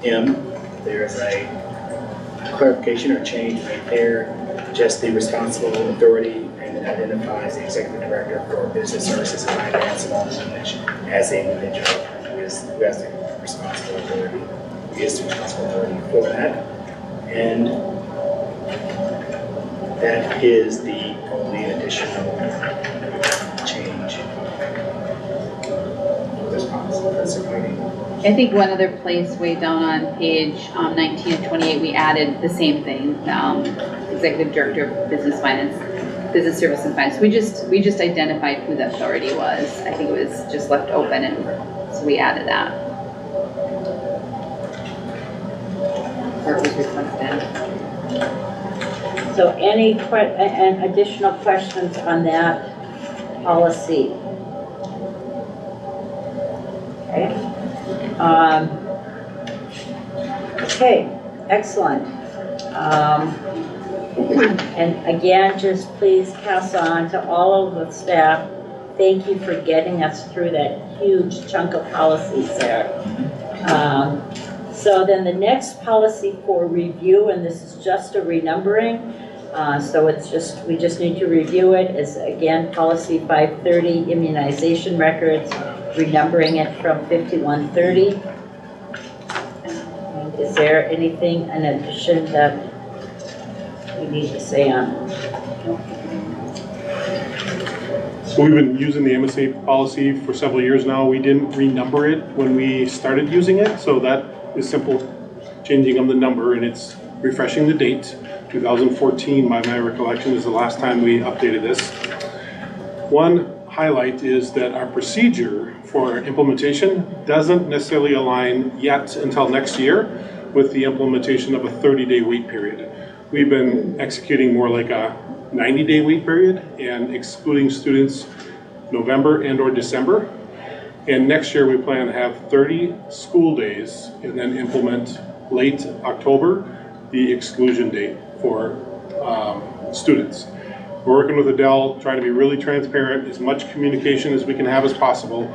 M, there's a clarification or change right there. Just the responsible authority, and it identifies the executive director for business services and finance and all knowledge as the individual who has the responsible authority, who is the responsible authority for that. And that is the only additional change for this policy, for this agreement. I think one other place way down on page 19 and 28, we added the same thing, Executive Director of Business Finance, Business Service and Finance. We just identified who the authority was. I think it was just left open, and so we added that. Or it was requested. So any additional questions on that policy? Okay. Okay, excellent. And again, just please pass on to all of the staff, thank you for getting us through that huge chunk of policies there. So then the next policy for review, and this is just a renumbering, so we just need to review it, is again policy 530, immunization records, renumbering it from 5130. And is there anything in addition that we need to say on? So we've been using the MSA policy for several years now. We didn't renumber it when we started using it, so that is simple changing of the number, and it's refreshing the date. 2014, by my recollection, is the last time we updated this. One highlight is that our procedure for implementation doesn't necessarily align yet until next year with the implementation of a 30-day wait period. We've been executing more like a 90-day wait period and excluding students November and or December. And next year we plan to have 30 school days and then implement late October the exclusion date for students. We're working with Adele, trying to be really transparent, as much communication as we can have as possible.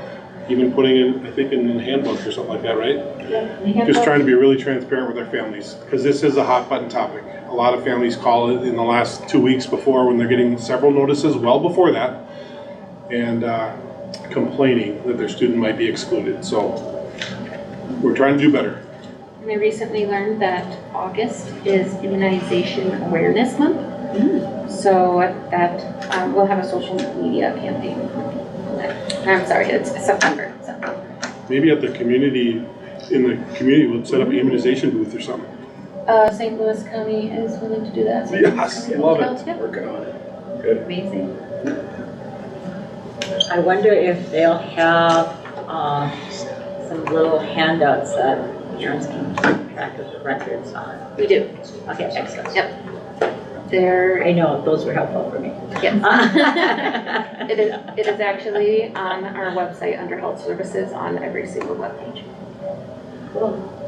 even putting in, I think, in the handbook or something like that, right? Yeah. Just trying to be really transparent with our families, because this is a hot button topic. A lot of families call it in the last 2 weeks before, when they're getting several notices well before that, and complaining that their student might be excluded. So we're trying to do better. And I recently learned that August is Immunization Awareness Month. So that we'll have a social media campaign. I'm sorry, it's September. Maybe at the community, in the community, we'll set up an immunization booth or something. St. Louis County is willing to do that. So Yes, love it. Yep. Working on it. Amazing. I wonder if they'll have some little handouts that parents can keep track of the records on. We do. Okay, excellent. Yep. There. I know, those were helpful for me. Yes. It is actually on our website under health services on every single webpage.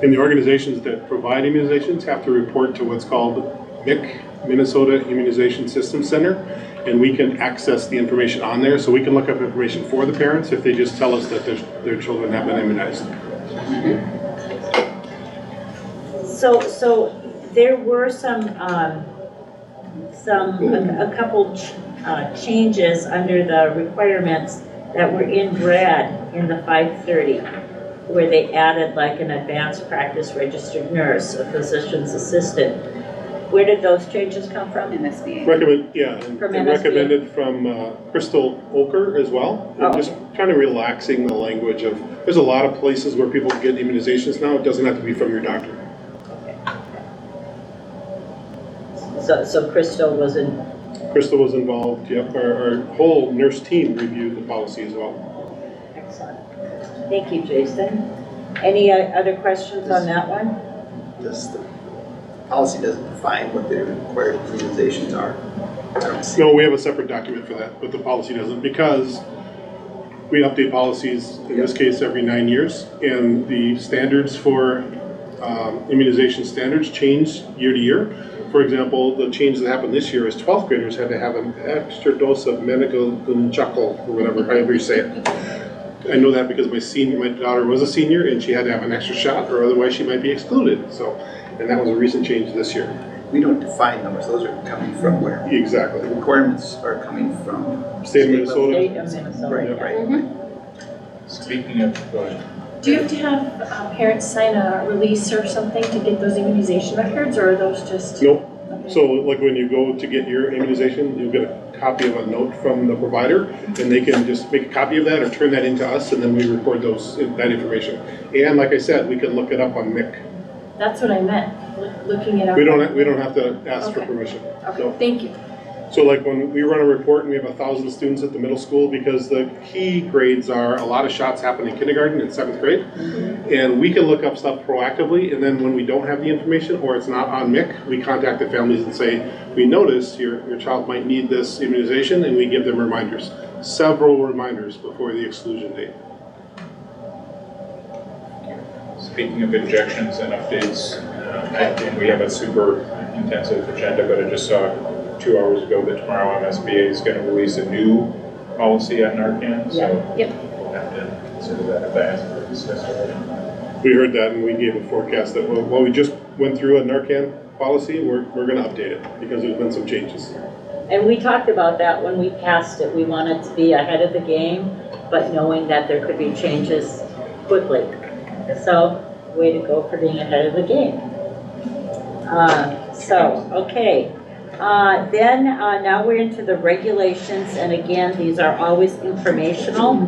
And the organizations that provide immunizations have to report to what's called MIC, Minnesota Immunization System Center, and we can access the information on there, so we can look up information for the parents if they just tell us that their children have been immunized. So there were a couple changes under the requirements that were in red in the 530, where they added like an advanced practice registered nurse, a physician's assistant. Where did those changes come from? MSBA. And From MSBA. recommended from Crystal Oker as well. Oh, Just kind of relaxing the language of, there's a lot of places where people get immunizations now. It doesn't have to be from your doctor. So Crystal was in. Crystal was involved, yep. Our whole nurse team reviewed the policy as well. Excellent. Thank you, Jason. Any other questions on that one? Just the policy doesn't define what the required immunizations are. I don't see. No, we have a separate document for that, but the policy doesn't, because we update policies, in this case, every 9 years, and the standards for immunization standards change year to year. For example, the change that happened this year is 12th graders had to have an extra dose of meningococcus or whatever, however you say it. I know that because my daughter was a senior and she had to have an extra shot, or otherwise she might be excluded. So, and that was a recent change this year. We don't define numbers, those are coming from where? Exactly. The requirements are coming from State of Minnesota. State of Minnesota. Right, right. Speaking of, go ahead. Do you have to have parents sign a release or something to get those immunization records, or are those just? Nope. So like when you go to get your immunization, you'll get a copy of a note from the provider, and they can just make a copy of that or turn that into us, and then we record that information. And like I said, we can look it up on MIC. That's what I meant, looking it up. We don't have to ask for Okay. permission. Okay, No. thank you. So like when we run a report and we have 1,000 students at the middle school, because the key grades are a lot of shots happen in kindergarten and 7th grade. And we can look up stuff proactively, and then when we don't have the information or it's not on MIC, we contact the families and say, we notice your child might need this immunization, and we give them reminders. Several reminders before the exclusion date. Speaking of injections and updates, and we have a super intensive agenda, but I just saw 2 hours ago that tomorrow MSBA is going to release a new policy on Narcan, so Yep. we'll have to consider that if that hasn't been discussed already. We heard that, and we gave a forecast that while we just went through a Narcan policy, we're going to update it because there's been some changes. And we talked about that when we passed it. We wanted to be ahead of the game, but knowing that there could be changes quickly. So, way to go for being ahead of the game. Okay. Then now we're into the regulations, and again, these are always informational.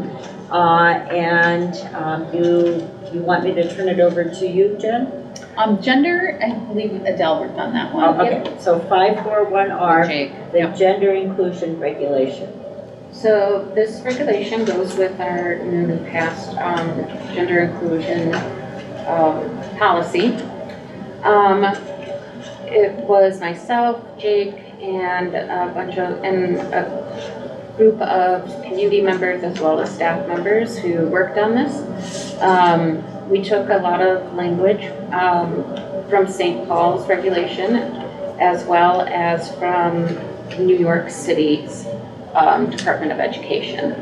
You want me to turn it over to you, Jen? Gender, I believe Adele worked on that one. Oh, okay, so 541R, Jake. the Yep. gender inclusion regulation. So this regulation goes with our newly passed gender inclusion policy. It was myself, Jake, and a group of community members as well as staff members who worked on this. We took a lot of language from St. Paul's regulation as well as from New York City's Department of Education.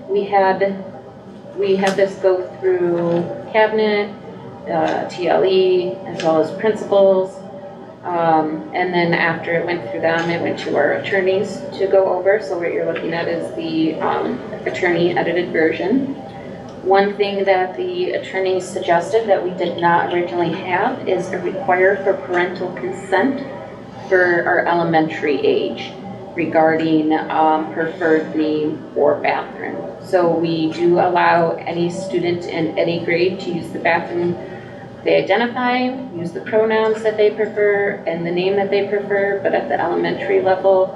We had we had this go through cabinet, TLE, as well as principals. And then after it went through them, it went to our attorneys to go over. So what you're looking at is the attorney edited version. One thing that the attorneys suggested that we did not originally have is a require for parental consent for our elementary age regarding preferred name or bathroom. So we do allow any student in any grade to use the bathroom they identify, use the pronouns that they prefer and the name that they prefer, but at the elementary level,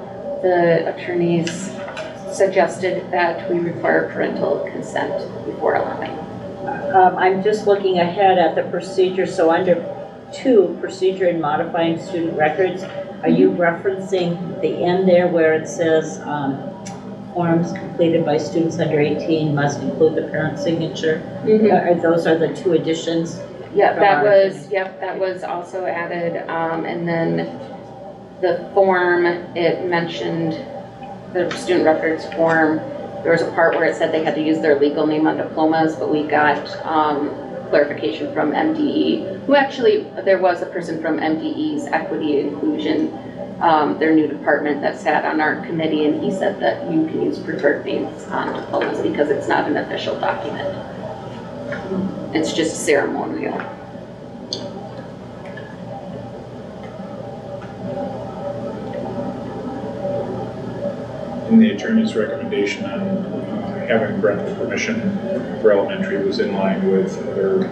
the attorneys suggested that we require parental consent before allowing. I'm just looking ahead at the procedure, so under 2, procedure in modifying student records, are you referencing the end there where it says forms completed by students under 18 must include the parent signature? Those are the 2 additions? Yeah, that was also added, and then the form, it mentioned the student records form. There was a part where it said they had to use their legal name on diplomas, but we got clarification from MDE, who actually, there was a person from MDE's Equity Inclusion, their new department that sat on our committee, and he said that you can use preferred names on diplomas because it's not an official document. It's just ceremonial. And the attorney's recommendation on having parental permission for elementary was in line with other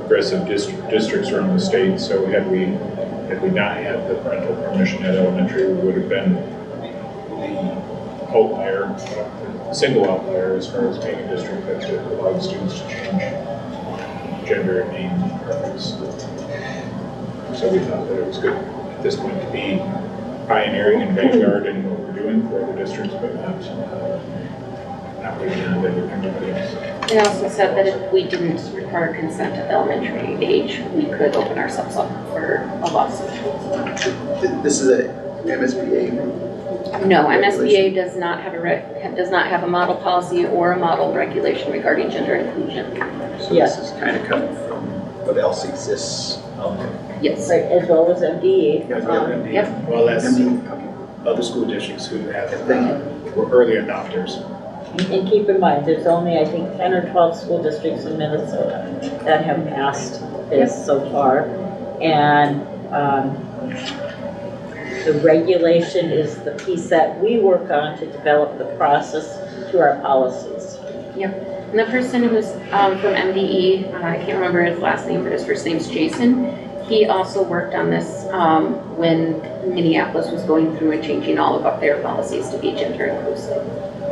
progressive districts around the state. So had we not had the parental permission at elementary, we would have been the outlier, the single outlier as far as being a district that allowed students to change gender and name preference. So we thought that it was good at this point to be pioneering and vanguard in what we're doing for other districts, but not really on everybody else. They also said that if we didn't require consent at the elementary age, we could open ourselves up for a lawsuit. This is a MSBA. No, MSBA does not have a model policy or a model regulation regarding gender inclusion. So this is kind of coming from what else exists out there. Yes. Right, as well as MDE. Yep. Well, that's Okay. other school districts who were early adopters. And keep in mind, there's only, I think, 10 or 12 school districts in Minnesota that have passed this so far. And the regulation is the piece that we work on to develop the process to our policies. Yep. And the person who's from MDE, I can't remember his last name, but his first name's Jason. He also worked on this when Minneapolis was going through and changing all of their policies to be gender inclusive.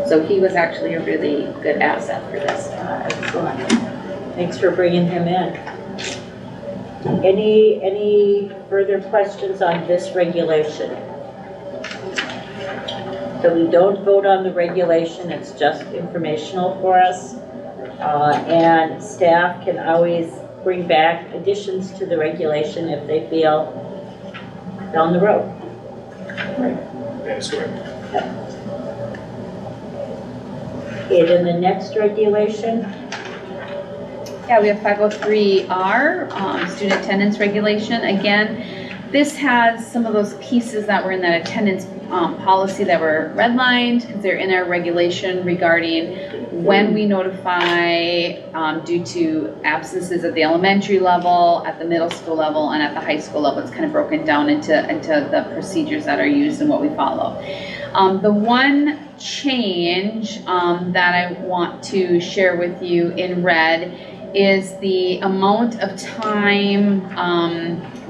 So he was actually a really good asset for this. Excellent. Thanks for bringing him in. Any further questions on this regulation? So we don't vote on the regulation, it's just informational for us. And staff can always bring back additions to the regulation if they feel down the road. That is correct. Okay, then the next regulation, Yeah, we have 503R, student attendance regulation. Again, this has some of those pieces that were in that attendance policy that were redlined because they're in our regulation regarding when we notify due to absences at the elementary level, at the middle school level, and at the high school level. It's kind of broken down into the procedures that are used and what we follow. The one change that I want to share with you in red is the amount of time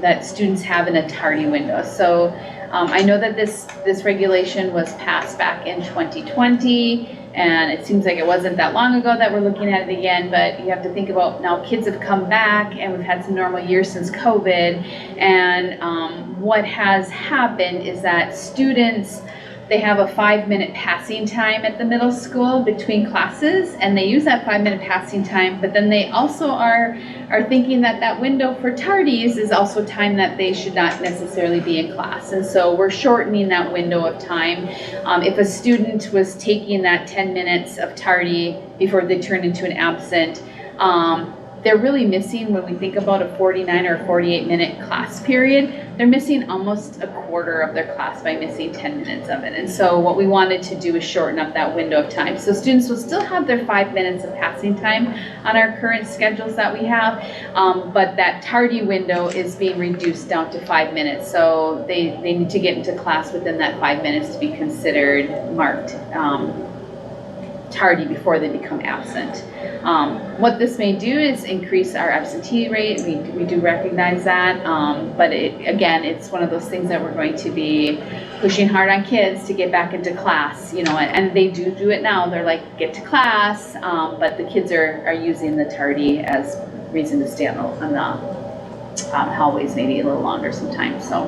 that students have in a tardy window. So I know that this regulation was passed back in 2020, and it seems like it wasn't that long ago that we're looking at it again, but you have to think about now kids have come back and we've had some normal years since COVID, and what has happened is that students they have a 5-minute passing time at the middle school between classes, and they use that 5-minute passing time, but then they also are thinking that that window for tardies is also time that they should not necessarily be in class. And so we're shortening that window of time. If a student was taking that 10 minutes of tardy before they turn into an absent, they're really missing, when we think about a 49 or 48-minute class period, they're missing almost a quarter of their class by missing 10 minutes of it. And so what we wanted to do is shorten up that window of time. So students will still have their 5 minutes of passing time on our current schedules that we have, but that tardy window is being reduced down to 5 minutes. So they need to get into class within that 5 minutes to be considered marked tardy before they become absent. What this may do is increase our absentee rate. We do recognize that, but again, it's one of those things that we're going to be pushing hard on kids to get back into class, and they do it now. They're like, get to class, but the kids are using the tardy as reason to stay on the hallways maybe a little longer sometimes. So,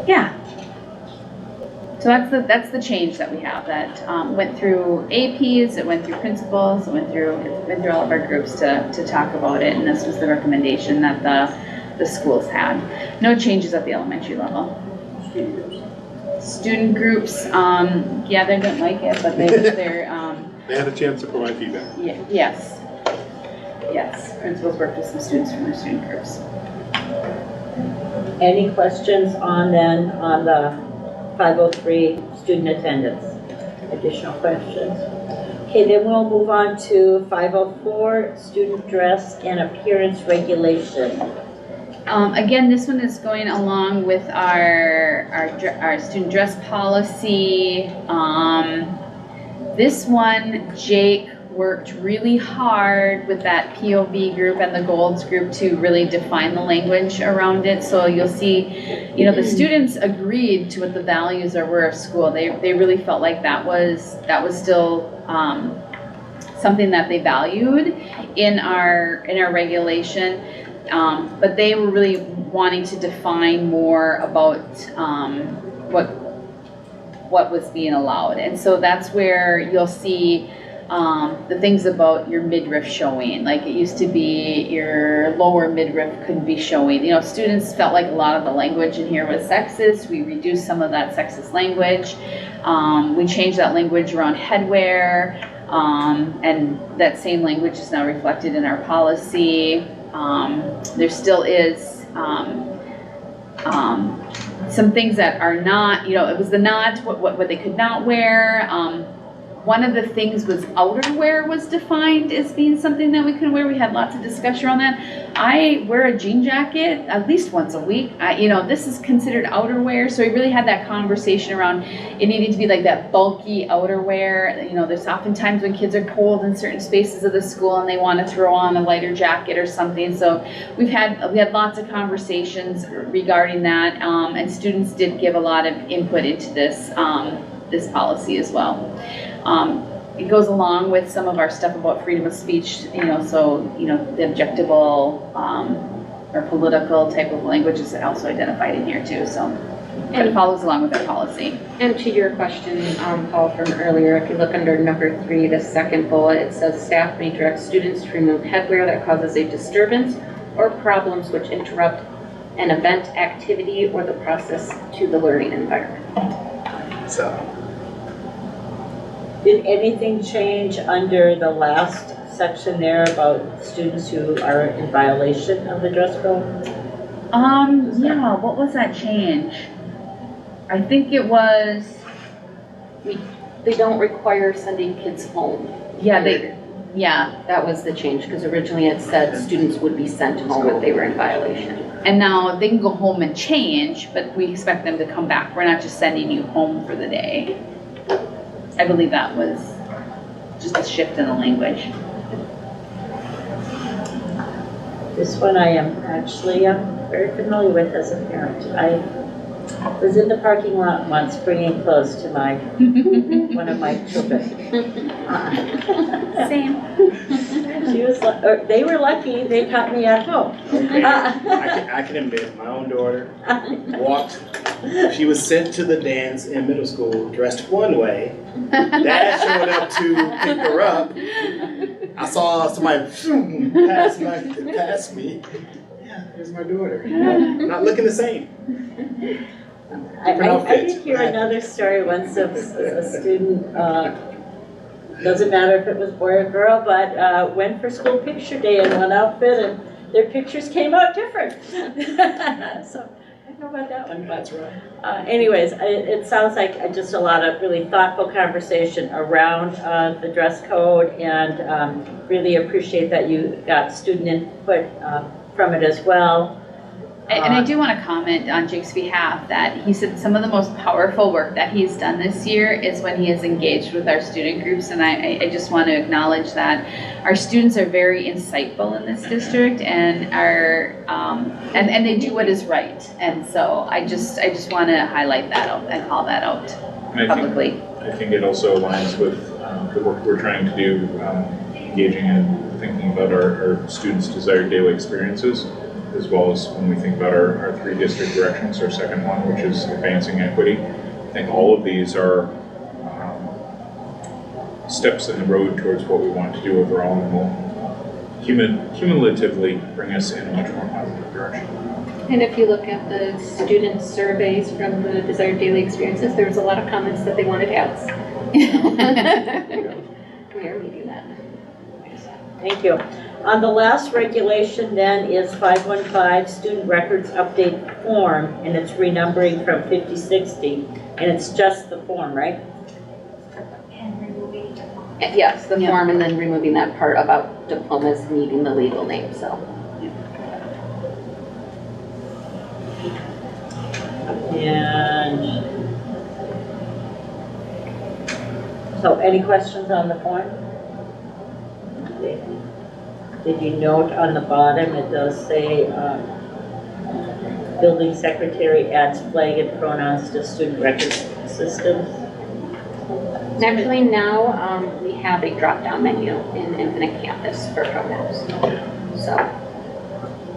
yeah. So that's the change that we have, that went through APs, it went through principals, it went through all of our groups to talk about it, and this was the recommendation that the schools had. No changes at the elementary level. Student groups, yeah, they didn't like it, but they're They had a chance to provide feedback. Yes. Principals worked with some students from their student groups. Any questions on the 503 student attendance? Additional questions? Okay, then we'll move on to 504 student dress and appearance regulation. Again, this one is going along with our student dress policy. This one, Jake worked really hard with that POV group and the Golds group to really define the language around it. So you'll see, the students agreed to what the values were of school. They really felt like that was still something that they valued in our regulation. But they were really wanting to define more about what was being allowed. And so that's where you'll see the things about your midriff showing. Like, it used to be your lower midriff couldn't be showing. Students felt like a lot of the language in here was sexist. We reduced some of that sexist language. We changed that language around headwear, and that same language is now reflected in our policy. There still is some things that are not, it was the not, what they could not wear. One of the things was outerwear was defined as being something that we could wear. We had lots of discussion around that. I wear a jean jacket at least once a week. This is considered outerwear. So we really had that conversation around it needing to be like that bulky outerwear. There's oftentimes when kids are cold in certain spaces of the school and they want to throw on a lighter jacket or something. So we had lots of conversations regarding that, and students did give a lot of input into this policy as well. It goes along with some of our stuff about freedom of speech, the objectable or political type of language is also identified in here too, so it follows along with our policy. And to your question, Paul, from earlier, if you look under number 3, the second bullet, it says staff may direct students to remove headwear that causes a disturbance or problems which interrupt an event, activity, or the process to the learning environment. So, Did anything change under the last section there about students who are in violation of the dress code? Yeah, what was that change? I think it was, They don't require sending kids home. that was the change, because originally it said students would be sent home if they were in violation. and now they can go home and change, but we expect them to come back. We're not just sending you home for the day. I believe that was just a shift in the language. This one I am actually very familiar with as a parent. I was in the parking lot once bringing clothes to one of my children. Same. She was, or they were lucky, they caught me at home. Okay, I can admit, my own daughter walked, she was sent to the dance in middle school dressed one way. Dad showed up to pick her up. I saw somebody pass me. Yeah, here's my daughter. Not looking the same. I did hear another story once of a student, doesn't matter if it was boy or girl, but went for school picture day in one outfit and their pictures came out different. So I don't know about that one, but That's right. anyways, it sounds like just a lot of really thoughtful conversation around the dress code, and really appreciate that you got student input from it as well. And I do want to comment on Jake's behalf that he said some of the most powerful work that he's done this year is when he has engaged with our student groups, and I just want to acknowledge that our students are very insightful in this district and are and they do what is right, and so I just want to highlight that out and call that out publicly. I think it also aligns with the work we're trying to do, engaging and thinking about our students' desired daily experiences, as well as when we think about our 3 district directions, our second one, which is advancing equity. I think all of these are steps in the road towards what we want to do overall, and will cumulatively bring us in a much more positive direction. And if you look at the student surveys from the desired daily experiences, there was a lot of comments that they wanted hats. We already do that. Thank you. The last regulation then is 515 student records update form, and it's renumbering from 5060, and it's just the form, right? And removing. Yes, the form, and then removing that part about diplomas needing the legal name, so. And so any questions on the form? Did you note on the bottom, it does say building secretary adds flag and pronouns to student record systems? Actually now we have a drop-down menu in Infinite Campus for pronouns. So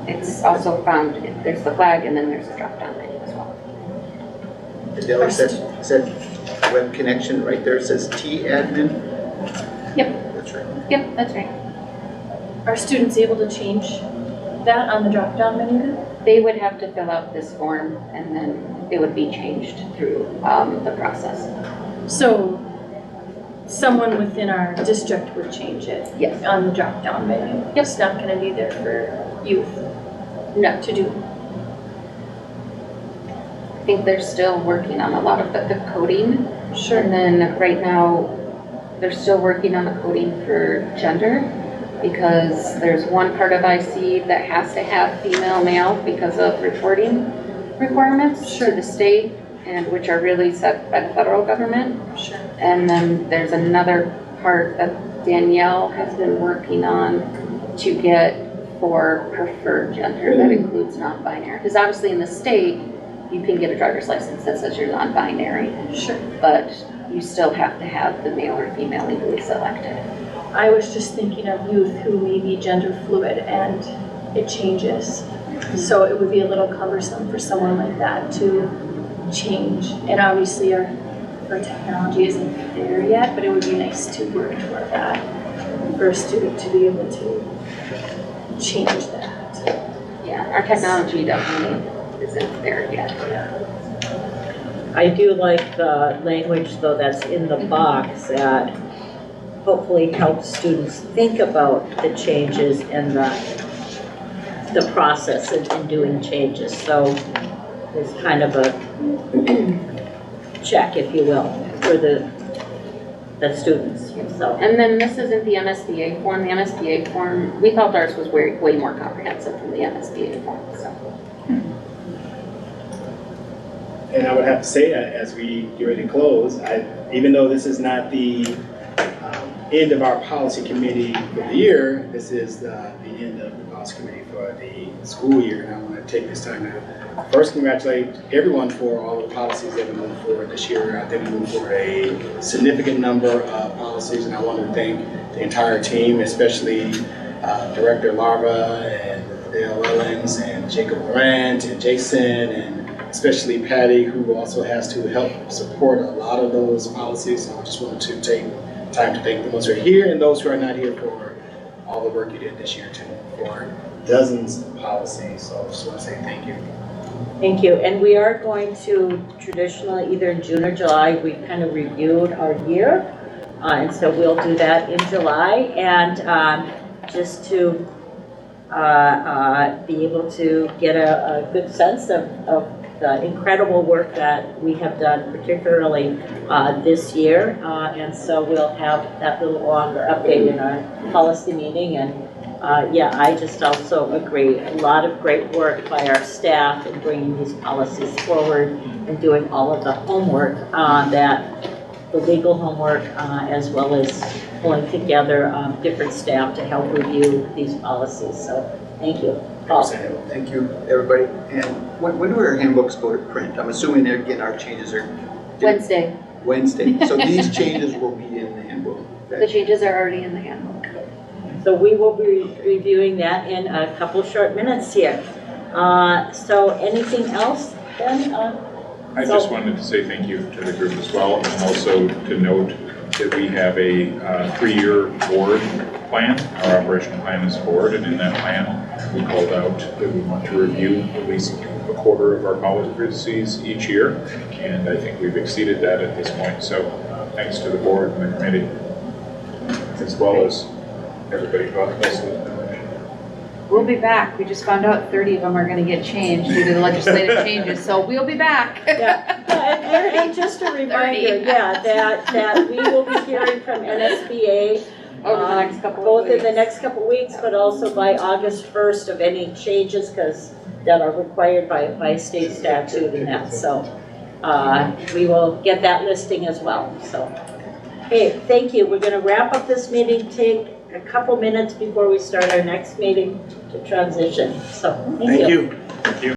it's also found, there's the flag and then there's a drop-down menu as well. Adele said web connection right there, says T admin. Yep. That's right. Yep, that's right. Are students able to change that on the drop-down menu then? They would have to fill out this form and then it would be changed through the process. So someone within our district would change it? Yes. On the drop-down menu? Yep. It's not going to be there for youth No. to do? I think they're still working on a lot of the coding. Sure. And then right now, they're still working on the coding for gender, because there's one part of IC that has to have female, male because of reporting requirements to the state, and which are really set by the federal government. Sure. And then there's another part that Danielle has been working on to get for preferred gender that includes non-binary. Because obviously in the state, you can get a driver's license that says you're non-binary, Sure. but you still have to have the male or female legally selected. I was just thinking of youth who may be gender fluid and it changes. So it would be a little cumbersome for someone like that to change. And obviously our technology isn't there yet, but it would be nice to work toward that for a student to be able to change that. Yeah, our technology definitely isn't there yet. I do like the language though that's in the box that hopefully helps students think about the changes and the process in doing changes. So there's kind of a check, if you will, for the students. So, And then this isn't the MSBA form. The MSBA form, we felt ours was way more comprehensive than the MSBA form, so. And I would have to say, as we get ready to close, even though this is not the end of our policy committee for the year, this is the end of the policy committee for the school year. And I want to take this time to first congratulate everyone for all of the policies that we moved forward this year. I think we moved forward a significant number of policies, and I want to thank the entire team, especially Director Larva and Dale Ellens and Jacob Laurent and Jason and especially Patty, who also has to help support a lot of those policies. So I just wanted to take time to thank the ones who are here and those who are not here for all the work you did this year too, for dozens of policies. So I just want to say thank you. Thank you. And we are going to traditionally, either in June or July, we kind of reviewed our year. And so we'll do that in July. And just to be able to get a good sense of the incredible work that we have done, particularly this year. And so we'll have that little longer update in our policy meeting. And yeah, I just also agree. A lot of great work by our staff in bringing these policies forward and doing all of the homework the legal homework, as well as pulling together different staff to help review these policies. So thank you. Paul. Thank you, everybody. And when do our handbooks go to print? I'm assuming again our changes are Wednesday. Wednesday. So these changes will be in the handbook. The changes are already in the handbook. So we will be reviewing that in a couple short minutes here. So anything else then? I just wanted to say thank you to the group as well, and also to note that we have a 3-year board plan. Our operational plan is forward, and in that plan, we called out that we want to review at least a quarter of our policies each year, and I think we've exceeded that at this point. So thanks to the board and the committee, as well as everybody involved. We'll be back. We just found out 30 of them are going to get changed due to the legislative changes, so we'll be back. Yeah, and just a reminder, yeah, that we will be hearing from NSBA Over the next couple of both in weeks. the next couple of weeks, but also by August 1st of any changes that are required by state statute and that. So we will get that listing as well. So, hey, thank you. We're going to wrap up this meeting. Take a couple minutes before we start our next meeting to transition. So, thank you. Thank you.